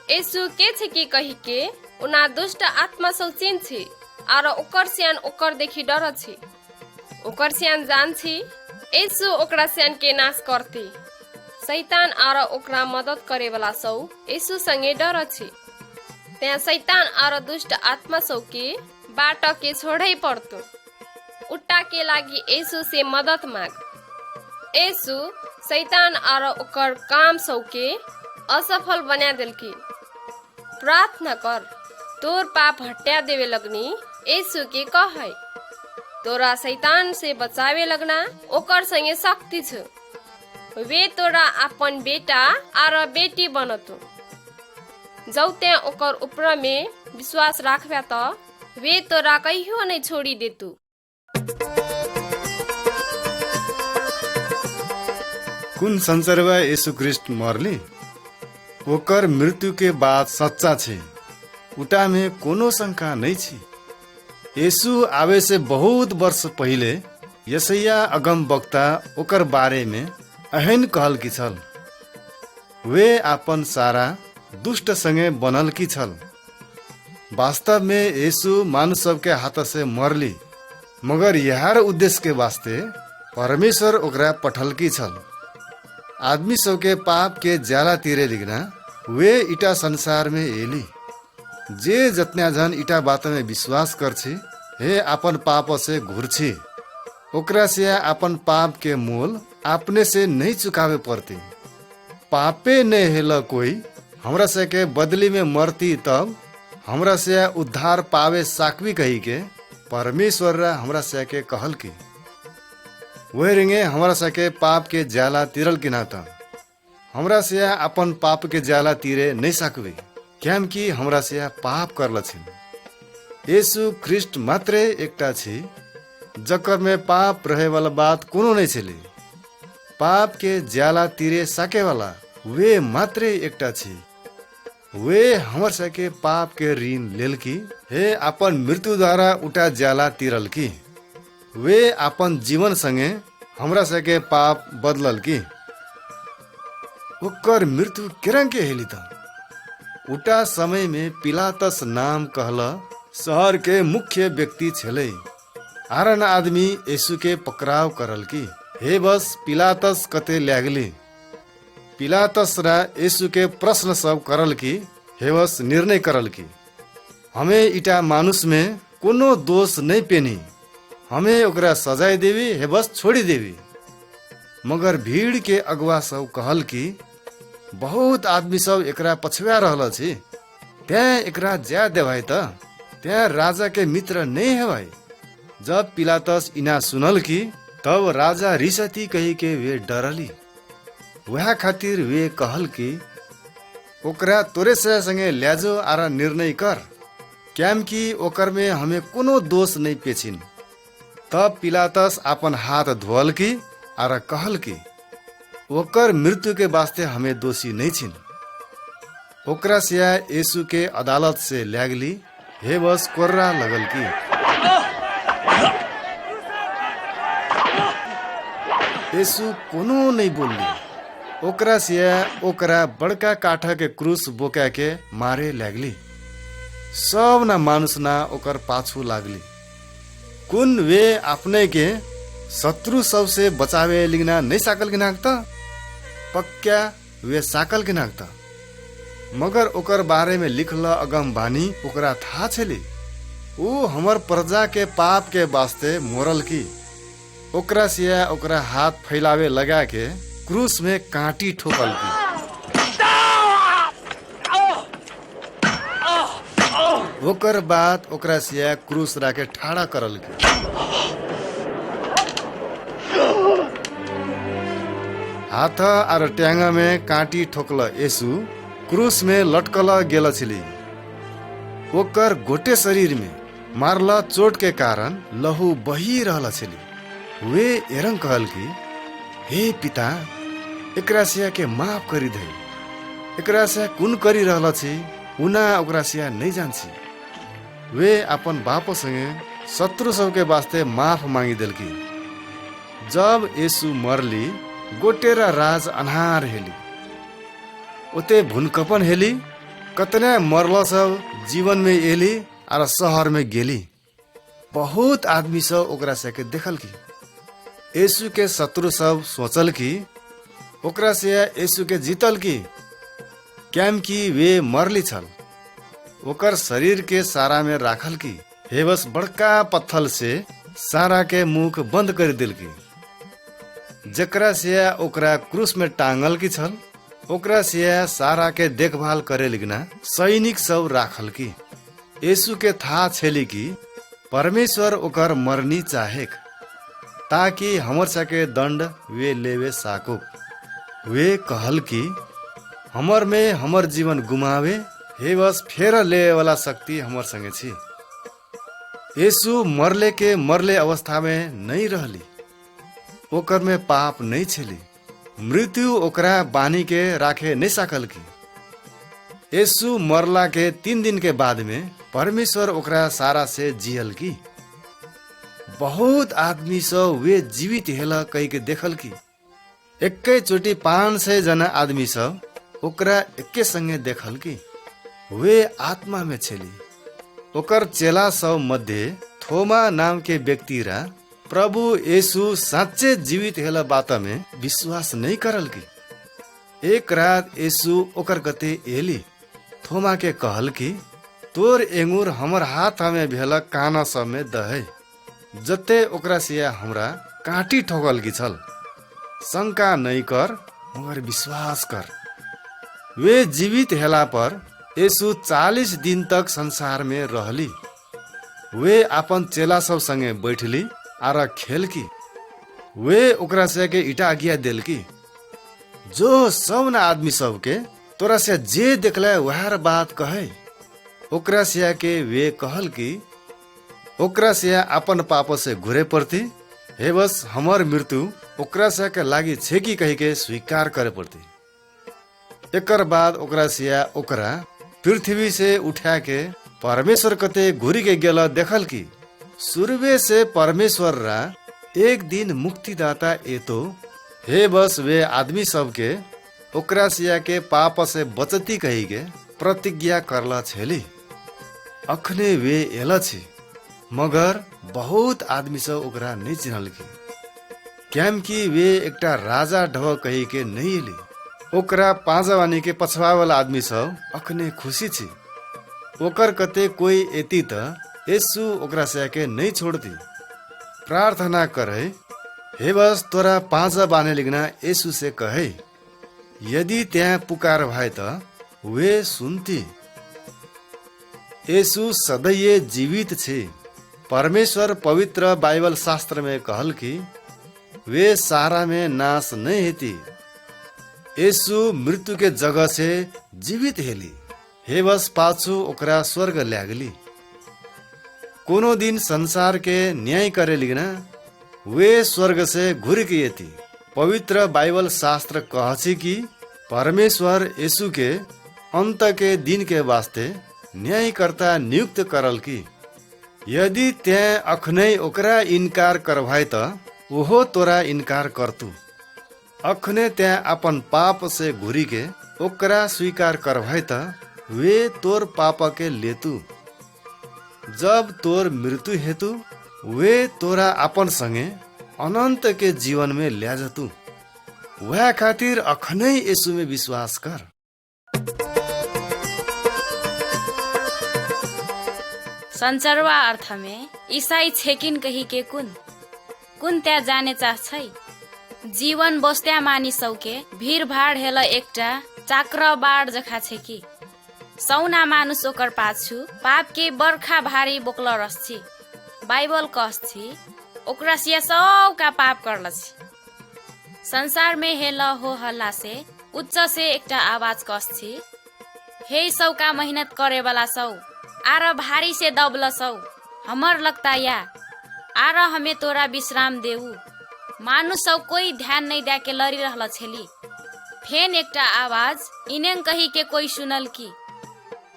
यीशु के छे की कही के उना दुष्ट आत्मा सब चिन छे आर ओकर स्यान ओकर देखी डर छे। ओकर स्यान जान छे यीशु ओकरा स्यान के नाश करते। शैतान आर ओकरा मदद करे वाला सब यीशु संगे डर छे। त्या शैतान आर दुष्ट आत्मा सब के बाट के छोड़े पड़तो। उट्टा के लागी यीशु से मदद मांग। यीशु शैतान आर ओकर काम सब के असफल बना देल की। प्रार्थना कर तोर पाप हट्या देवे लगनी यीशु के कहै। तोरा शैतान से बचावे लगना ओकर संगे शक्ति छ। वे तोरा अपन बेटा आर बेटी बनतो। जौते ओकर ऊपर में विश्वास राखबे त वे तोरा कहियो नहीं छोड़ी देतु। कुन संसारवा यीशु ख्रिस्ट मरली ओकर मृत्यु के बाद सच्चा छे। उटा में कोनो शंका नहीं छी। यीशु आवे से बहुत वर्ष पहले यशैया अगम वक्ता ओकर बारे में एहन कहल की छल। वे अपन सारा दुष्ट संगे बनल की छल। वास्तव में यीशु मानुष सब के हाथ से मरली, मगर यार उद्देश्य के वास्ते परमेश्वर ओकरा पठल की छल। आदमी सब के पाप के जाला तीरे लिगना वे इटा संसार में एली। जे जतना जन इटा बात में विश्वास करछे हे अपन पाप से घुरछे ओकरा से अपन पाप के मोल अपने से नहीं चुकावे पड़ती। पापे नहीं हेला कोई हमरा से के बदली में मरती तब हमरा से उद्धार पावे साकवी कही के परमेश्वर हमरा से के कहल की। वह रिंगे हमरा से के पाप के जाला तीरल की नाता हमरा से अपन पाप के जाला तीरे नहीं सकवे क्याम कि हमरा से पाप करल छिन। यीशु ख्रिस्ट मात्रे एकटा छी जकर में पाप रहे वाला बात कोनो नहीं छले। पाप के जाला तीरे सके वाला वे मात्रे एकटा छी। वे हमर से के पाप के ऋण लेल की हे अपन मृत्यु द्वारा उठा जाला तीरल की। वे अपन जीवन संगे हमरा सके पाप बदलल की ओकर मृत्यु केरंग के हेली था। उटा समय में पिलातस नाम कहला शहर के मुख्य व्यक्ति छले। आरन आदमी यीशु के पकड़ाव करल की हे बस पिलातस कते लागली। पिलातस रा यीशु के प्रश्न सब करल की हे बस निर्णय करल की हमें इटा मानुष में कोनो दोष नहीं पेनी, हमें ओकरा सजाय देवी हे बस छोड़ी देवी। मगर भीड़ के अगुआ सब कहल की बहुत आदमी सब एकरा पछुआ रहल छी, त्या एकरा ज्या देवाई त त्या राजा के मित्र नहीं है भाई। जब पिलातस इना सुनल की तब राजा रिसती कही के वे डरली। वह खातिर वे कहल की ओकरा तोरे से संगे ल्याजो आरा निर्णय कर, क्याम की ओकर में हमें कोनो दोष नहीं पेछिन। तब पिलातस अपन हाथ धोल की आरा कहल की ओकर मृत्यु के वास्ते हमें दोषी नहीं छिन। ओकरा सिया यीशु के अदालत से ल्यागली हे बस कोर्रा लगल की यीशु कोनो नहीं बोलली। ओकरा सिया ओकरा बड़का काठा के क्रूस बोका के मारे लागली। सब ना मानुस ना ओकर पाछू लागली। कुन वे अपने के शत्रु सब से बचावे लिगना नहीं साकल के नाकता, पक्का वे साकल के नाकता। मगर ओकर बारे में लिखल अगम बानी ओकरा था छली ऊ हमर प्रजा के पाप के वास्ते मोरल की। ओकरा सिया ओकरा हाथ फैलावे लगा के क्रूस में कांटी ठोकल की। ओकर बाद ओकरा सिया क्रूस राके ठाड़ा करल की। हाथ और ट्यांगा में कांटी ठोकल यीशु क्रूस में लटकल गेल छिली। ओकर गोटे शरीर में मारल चोट के कारण लहू बही रहल छिली। वे एरंग कहल की हे पिता एकरा सिया के माफ करी दे, एकरा से कुन करी रहल छी उना ओकरा सिया नहीं जानसी। वे अपन बाप संगे शत्रु सब के वास्ते माफ मांगी दिल की। जब यीशु मरली गोटेरा राज अन्हार हेली, उते भुनकपन हेली। कतने मरल सब जीवन में एली और शहर में गेली। बहुत आदमी सब ओकरा से के देखल की। यीशु के शत्रु सब सोचल की ओकरा से यीशु के जीतल की, क्याम की वे मरली छल। ओकर शरीर के सारा में राखल की हे बस बड़का पत्थल से सारा के मुख बंद कर दिल की। जकरा से ओकरा क्रूस में टांगल की छल ओकरा से सारा के देखभाल करे लिगना सैनिक सब राखल की। यीशु के था छेली की परमेश्वर ओकर मरनी चाहेक, ताकि हमर सके दंड वे लेवे साको। वे कहल की हमर में हमर जीवन गुमावे हे बस फेर ले वाला शक्ति हमर संगे छी। यीशु मरले के मरले अवस्था में नहीं रहली। ओकर में पाप नहीं छली। मृत्यु ओकरा बानी के राखे नहीं सकल की। यीशु मरला के 3 दिन के बाद में परमेश्वर ओकरा सारा से जियल की। बहुत आदमी सब वे जीवित हेला कही के देखल की। एक्के चोटी 500 जना आदमी सब ओकरा एक्के संगे देखल की। वे आत्मा में छली। ओकर चेला सब मध्य थोमा नाम के व्यक्ति रा प्रभु यीशु साँच्चे जीवित हेला बात में विश्वास नहीं करल की। एक रात यीशु ओकर गते एली। थोमा के कहल की तोर एंगुर हमर हाथ में भेल काना सब में दहे, जते ओकरा सिया हमरा कांटी ठोकल की छल। शंका नहीं कर मगर विश्वास कर। वे जीवित हेला पर यीशु 40 दिन तक संसार में रहली। वे अपन चेला सब संगे बैठली आर खेल की। वे ओकरा से के इटा आज्ञा दिल की जो सब न आदमी सब के तोरा से जे देखले वह बात कहे। ओकरा से के वे कहल की ओकरा से अपन पाप से घुरे पड़ती हे बस हमर मृत्यु ओकरा से के लागी छे की कही के स्वीकार करे पड़ती। एकर बाद ओकरा से ओकरा पृथ्वी से उठा के परमेश्वर कते घुरी के गेल देखल की शुरुए से परमेश्वर रा एक दिन मुक्तिदाता एतो हे बस वे आदमी सबके ओकरा सिया के पाप से बचती कही के प्रतिज्ञा करला छेली। अखने वे एला छी मगर बहुत आदमी सब ओकरा नहीं चिन्हल की, क्याम कि वे एकटा राजा ढव कही के नहीं एली। ओकरा पाँचवानी के पछवा वाला आदमी सब अखने खुशी छी। ओकर कते कोई एती त यीशु ओकरा से के नहीं छोड़ती। प्रार्थना करे हे बस तोरा पाँचा बाने लिगना यीशु से कहे, यदि त्यहाँ पुकार भए त वे सुनती। यीशु सदैव जीवित छे। परमेश्वर पवित्र बाइबल शास्त्र में कहल कि वे सारा में नाश नहीं हेती। यीशु मृत्यु के जगह से जीवित हेली। हे बस पाछू ओकरा स्वर्ग ल्यागली। कोनो दिन संसार के न्याय करे लिगना वे स्वर्ग से घुर के येती। पवित्र बाइबल शास्त्र कहछि कि परमेश्वर यीशु के अंत के दिन के वास्ते न्यायकर्ता नियुक्त करल की। यदि त्यहाँ अखनै ओकरा इनकार करभाए त ओहो तोरा इनकार करतु। अखने त्यहाँ अपन पाप से घुरी के ओकरा स्वीकार करभाए त वे तोर पाप के लेतु। जब तोर मृत्यु हेतु वे तोरा अपन संगे अनंत के जीवन में ल्या जतु। वह खातिर अखनै यीशु में विश्वास कर। संचरवा अर्थ में ईसाई छेकिन कही के कुन त्या जाने चाह जीवन बस्त्या मानिसौ के भीड़ भाड़ हेल एकटा चाक्र बाढ़ जखा छे कि सौना मानुस ओकर पाछू पाप के बर्खा भारी बोकल रस बाइबल कहछि ओकरा सिया सबका पाप करल छी। संसार में हेल हो हल्ला से उच्च से एकटा आवाज कहछि, हे सौका मेहनत करे वाला सौ आर भारी से दबल सौ हमर लगता या आर हमें तोरा विश्राम देऊ। मानुस सब कोई ध्यान नहीं दे के लड़ी रहल छेली। फेन एकटा आवाज इनें कही के कोई सुनल की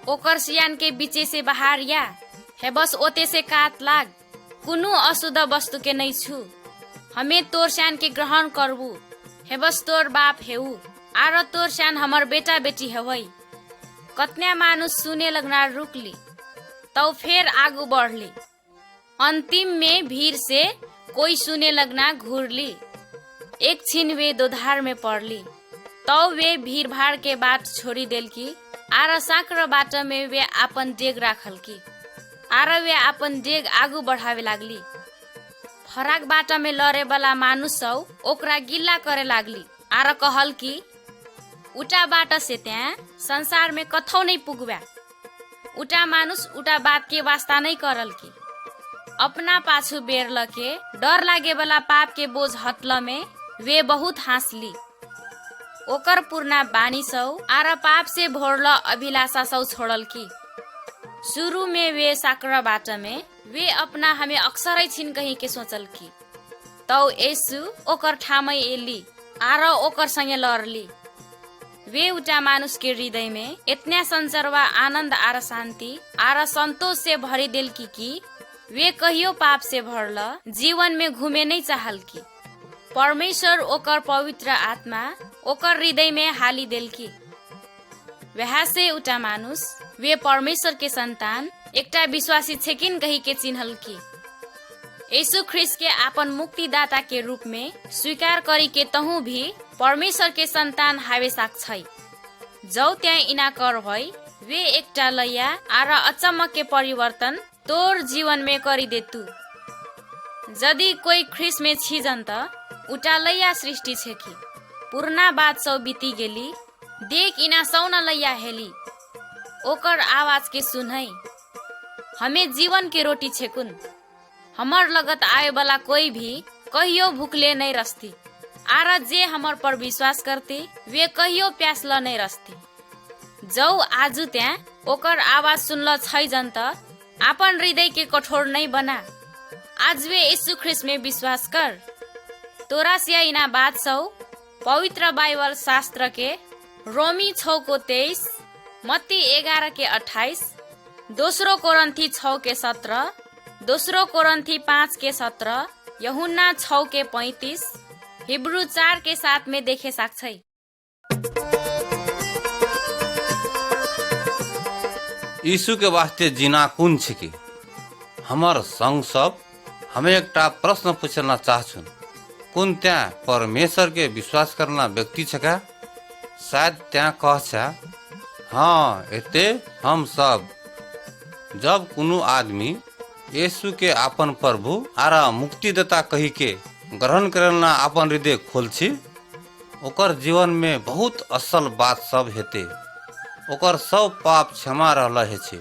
ओकर सियान के बीचे से बाहर या है बस ओते से काट लाग। कुनु अशुद्ध वस्तु के नहीं छू। हमें तोर श्यान के ग्रहण करबू। है बस तोर बाप हेऊ आर तोर श्यान हमर बेटा बेटी हेवई। कतना मानुस सुने लगना रुकली तो फिर आगू बढ़ली। अंतिम में भीड़ से कोई सुने लगना घूरली। एक छिन वे दोधार में पड़ली तो वे भीड़ भाड़ के बाट छोड़ी देल की आर साकर बाट में वे अपन डेग राखल की आर वे अपन डेग आगू बढ़ावे लागली। फराक बाट में लड़े वाला मानुस सब ओकरा गिल्ला करे लागली आर कहल की उटा बाट से त्या संसार में कथौ नहीं पुगवा। उटा मानुस उटा बात के वास्ता नहीं करल की अपना पाछू बेरल के डर लागे वाला पाप के बोझ हटल में वे बहुत हासली। ओकर पुरना बानी सौ आर पाप से भोरल अभिलाषा सौ छोड़ल की। शुरू में वे साकरा बाट में वे अपना हमें अक्सर छिन कहीं के सोचल की तो यीशु ओकर ठामै एली आर ओकर संगे लड़ली। वे उटा मानुस के हृदय में इतना संचरवा आनंद आर शांति आर संतोष से भरी दिल की वे कहियो पाप से भरल जीवन में घूमे नहीं चाहल की। परमेश्वर ओकर पवित्र आत्मा ओकर हृदय में हाली दिल की। वह से उटा मानुस वे परमेश्वर के संतान एकटा विश्वासी छेकिन कही के चिन्हल की। यीशु ख्रिस्ट के आपन मुक्तिदाता के रूप में स्वीकार करी के तहु भी परमेश्वर के संतान हावे साक छै। जौ त्या इना कर भई वे एकटा लैया आर अचम्म के परिवर्तन तोर जीवन में करी देतु। यदि कोई ख्रिस्ट में छिजन त उटा लैया सृष्टि छे की पुरना बात सब बीती गेली। देख इना सौना लैया हेली ओकर आवाज के सुनई। हमें जीवन के रोटी छेकुन हमर लगत आए वाला कोई भी कहियो भूखले नहीं रस्ती आर जे हमर पर विश्वास करते वे कहियो प्यासल नहीं रस्ती। जौ आजु त्या ओकर आवाज सुनल छै जन त आपन हृदय के कठोर नहीं बना। आज वे यीशु ख्रिस्ट में विश्वास कर। तोरा सिया इना बात सौ पवित्र बाइबल शास्त्र के रोमी 6 को 23, मत्ती 11 के 28, दोस्रो कोरन्थी 6 के 17, दोस्रो कोरन्थी 5:17, यूहन्ना 6:35, हिब्रू 4:7 में देखे सक्छै। यीशु के वास्ते जीना कुन छै कि हमर संग सब हमें एकटा प्रश्न पूछना चाहछुन, कुन त्यहाँ परमेश्वर के विश्वास करना व्यक्ति छ का? शायद त्यहाँ कहछ, हाँ एते हम सब। जब कुनु आदमी यीशु के आपन प्रभु आरा मुक्तिदाता कही के ग्रहण करना आपन हृदय खोलछि, ओकर जीवन में बहुत असल बात सब हेते। ओकर सब पाप क्षमा रहला है छे।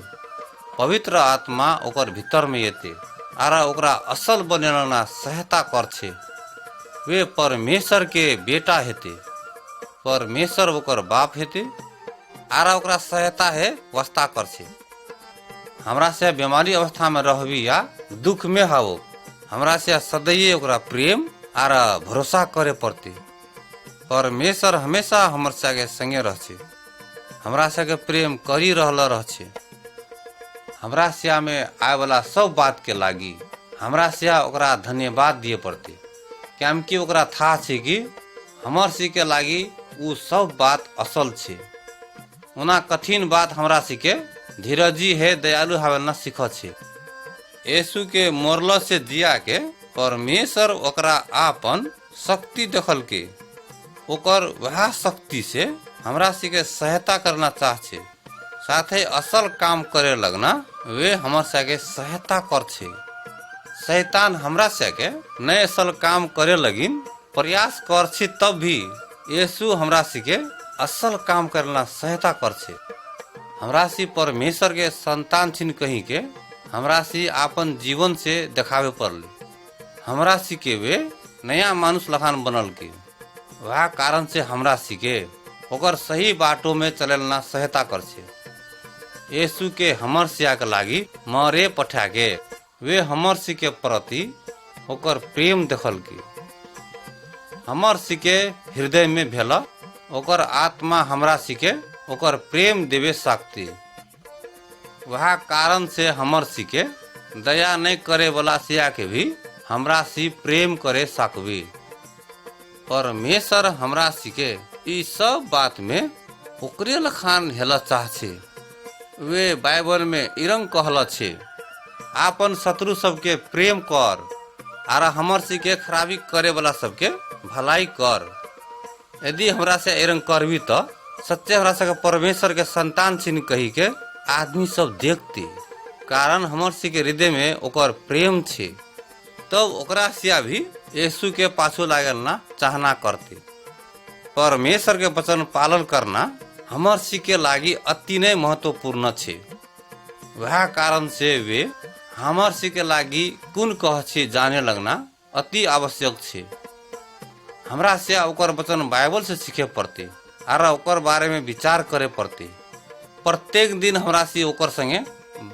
पवित्र आत्मा ओकर भीतर में येते आरा ओकरा असल बनेला सहायता कर छे। वे परमेश्वर के बेटा हेते, परमेश्वर ओकर बाप हेते आरा ओकरा सहायता है वास्ता कर छे। हमरा से बीमारी अवस्था में रहबी या दुख में हाओ, हमरा से सदैव ओकरा प्रेम आरा भरोसा करे पड़ते। परमेश्वर हमेशा हमर संगे संगे रह छे, हमरा संगे प्रेम करी रहला रह छे। हमरा से में आए वाला सब बात के लागी हमरा से ओकरा धन्यवाद दिए पड़ते, क्योंकि ओकरा था छे कि हमर सी के लागी उ सब बात असल छे। उना कठिन बात हमरा सी के धीरजी है दयालु हवे न सीख छे। यीशु के मरल से जिया के परमेश्वर ओकरा आपन शक्ति देखल के ओकर वह शक्ति से हमरा सी के सहायता करना चाह छे। साथ ही असल काम करे लगना वे हमर सके सहायता कर छे। शैतान हमरा सके नए असल काम करे लगिन प्रयास कर छे, तब भी यीशु हमरा सी के असल काम करना सहायता कर छे। हमरा सी परमेश्वर के संतान छिन कहीं के हमरा सी आपन जीवन से दिखावे पड़ले। हमरा सी के वे नया मानुष लखान बनल के वह कारण से हमरा सी के ओकर सही बाटों में चलना सहायता कर छे। यीशु के हमर सिया के लागी मरे पठा के वे हमर सी के प्रति ओकर प्रेम देखल के हमर सी के हृदय में भेला। ओकर आत्मा हमरा सी के ओकर प्रेम देवे सकती। वह कारण से हमर सी के दया नहीं करे वाला सिया के भी हमरा सी प्रेम करे सकबी। परमेश्वर हमरा सी के ई सब बात में ओकरे लखान हेला चाह छे। वे बाइबल में इरंग कहला छे, आपन शत्रु सबके प्रेम कर आरा हमर सी के खराबी करे वाला सबके भलाई कर। यदि हमरा से इरंग करबी तो सच्चे हमरा से परमेश्वर के संतान छिन कही के आदमी सब देखते, कारण हमर सी के हृदय में ओकर प्रेम छे। तब ओकरा सिया भी यीशु के पाछू लागल ना चाहना करते। परमेश्वर के वचन पालन करना हमर सी के लागी अति नहीं महत्वपूर्ण छे। वह कारण से वे हमर सी के लागी कुन कह छे जाने लगना अति आवश्यक छे। हमरा से ओकर वचन बाइबल से सीखे पड़ते आरा ओकर बारे में विचार करे पड़ते। प्रत्येक दिन हमरा से ओकर संगे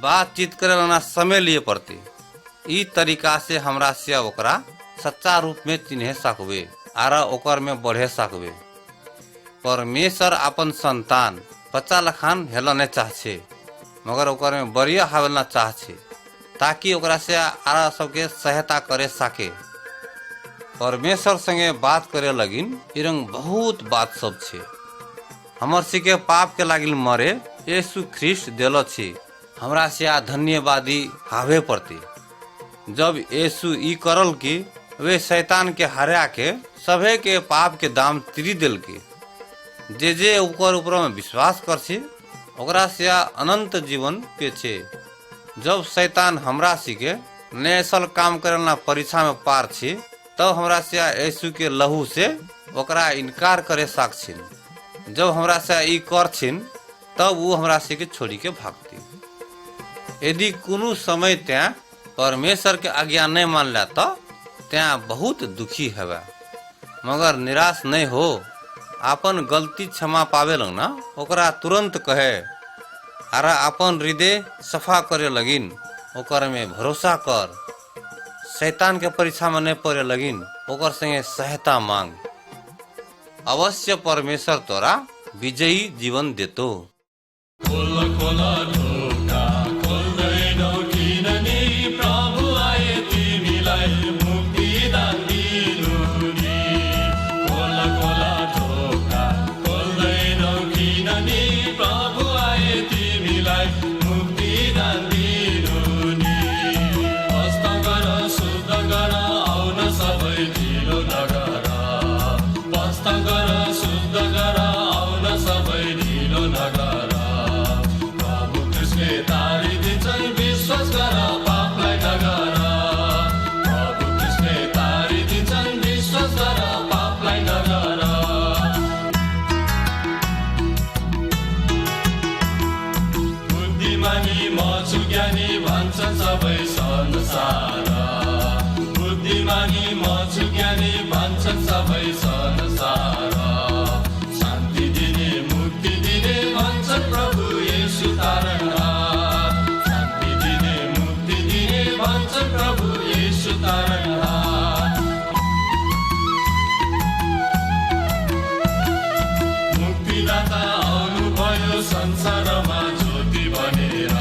बातचीत करे लाना समय लिए पड़ते। ई तरीका से हमरा से ओकरा सच्चा रूप में चिन्हे सकबे आरा ओकर में बढ़े सकबे। परमेश्वर अपन संतान बच्चा लखान हेलने चाहे, मगर ओकर में बढ़िया हावलना चाहे, ताकि ओकरा से आरा सबके सहायता करे सके। परमेश्वर संगे बात करे लगिन इरंग बहुत बात सब छे। हमर सी के पाप के लागिल मरे यीशु ख्रिस्ट देलो छे। हमरा से धन्यवादी हावे पड़ते। जब यीशु ई करल कि वे शैतान के हरा के सभे के पाप के दाम तिरी दिल के जे ऊपर में विश्वास कर छे ओकरा से अनंत जीवन पे छे। जब शैतान हमरा सी के नेसल काम करना परीक्षा में पार छे, तब हमरा से यीशु के लहू से ओकरा इनकार करे सकछिन। जब हमरा से ई कर छिन तब वो हमरा से के छोड़ी के भागती। यदि कोनो समय त्या परमेश्वर के आज्ञा नहीं मान ला तो त्या बहुत दुखी हवा, मगर निराश नहीं हो। आपन गलती क्षमा पावे लगना ओकरा तुरंत कहे आरा अपन हृदय सफा करे लगिन ओकर में भरोसा कर। शैतान के परीक्षा में नहीं पड़े लगिन ओकर संगे सहायता मांग। अवश्य परमेश्वर तोरा विजयी जीवन देतो। खोला खोला ढोका खोल्दैनौ किन नि प्रभु तिमीलाई मुक्तिदान दिनु नि खोला खोला ढोका खोल्दैनौ किन नि प्रभु आए तिमीलाई मुक्तिदान दिनु नि हस्त गर शुद्ध गर आउन सबै ढिलो नगर हस्त गर शुद्ध गर आउन सबै ढिलो नगर प्रभु कृष्णले तारिदिन्छन् विश्वास गर पापलाई नगर प्रभु कृष्णले तारिदिन्छन् विश्वास गर पापलाई नगर बुद्धिमानी म छु ज्ञानी भन्छन् सबै संसार बुद्धिमानी म छु ज्ञानी भन्छन् सबै संसार शान्ति दिने मुक्ति दिने भन्छन् प्रभु येशू तारणहार शान्ति दिने मुक्ति दिने भन्छन् प्रभु येशू तारणहार मुक्तिदाता आउनुभयो संसारमा ज्योति बनेर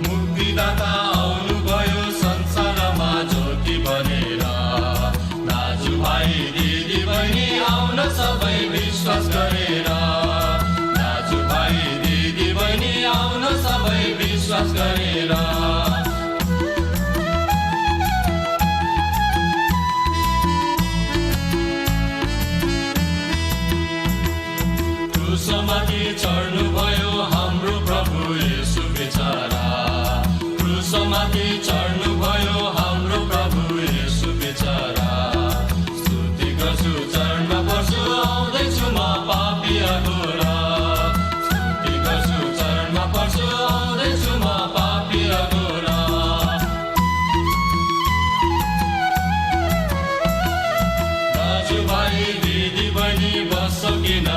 मुक्तिदाता आउनुभयो संसारमा ज्योति बनेर दाजुभाइ दिदी बहिनी आउन सबै विश्वास गरेर दाजुभाइ दिदी बहिनी आउन सबै विश्वास गरेर क्रुसमाथि चढ्नुभयो हाम्रो प्रभु येशू बेचारा क्रुसमाथि चढ्नुभयो हाम्रो प्रभु येशू बेचारा स्तुति गर्छु चरणमा पर्छु आउँदैछु म पापी अघोरा स्तुति गर्छु चरणमा पर्छु आउँदैछु म पापी अघोरा दाजुभाइ दिदी बहिनी बस्छ किन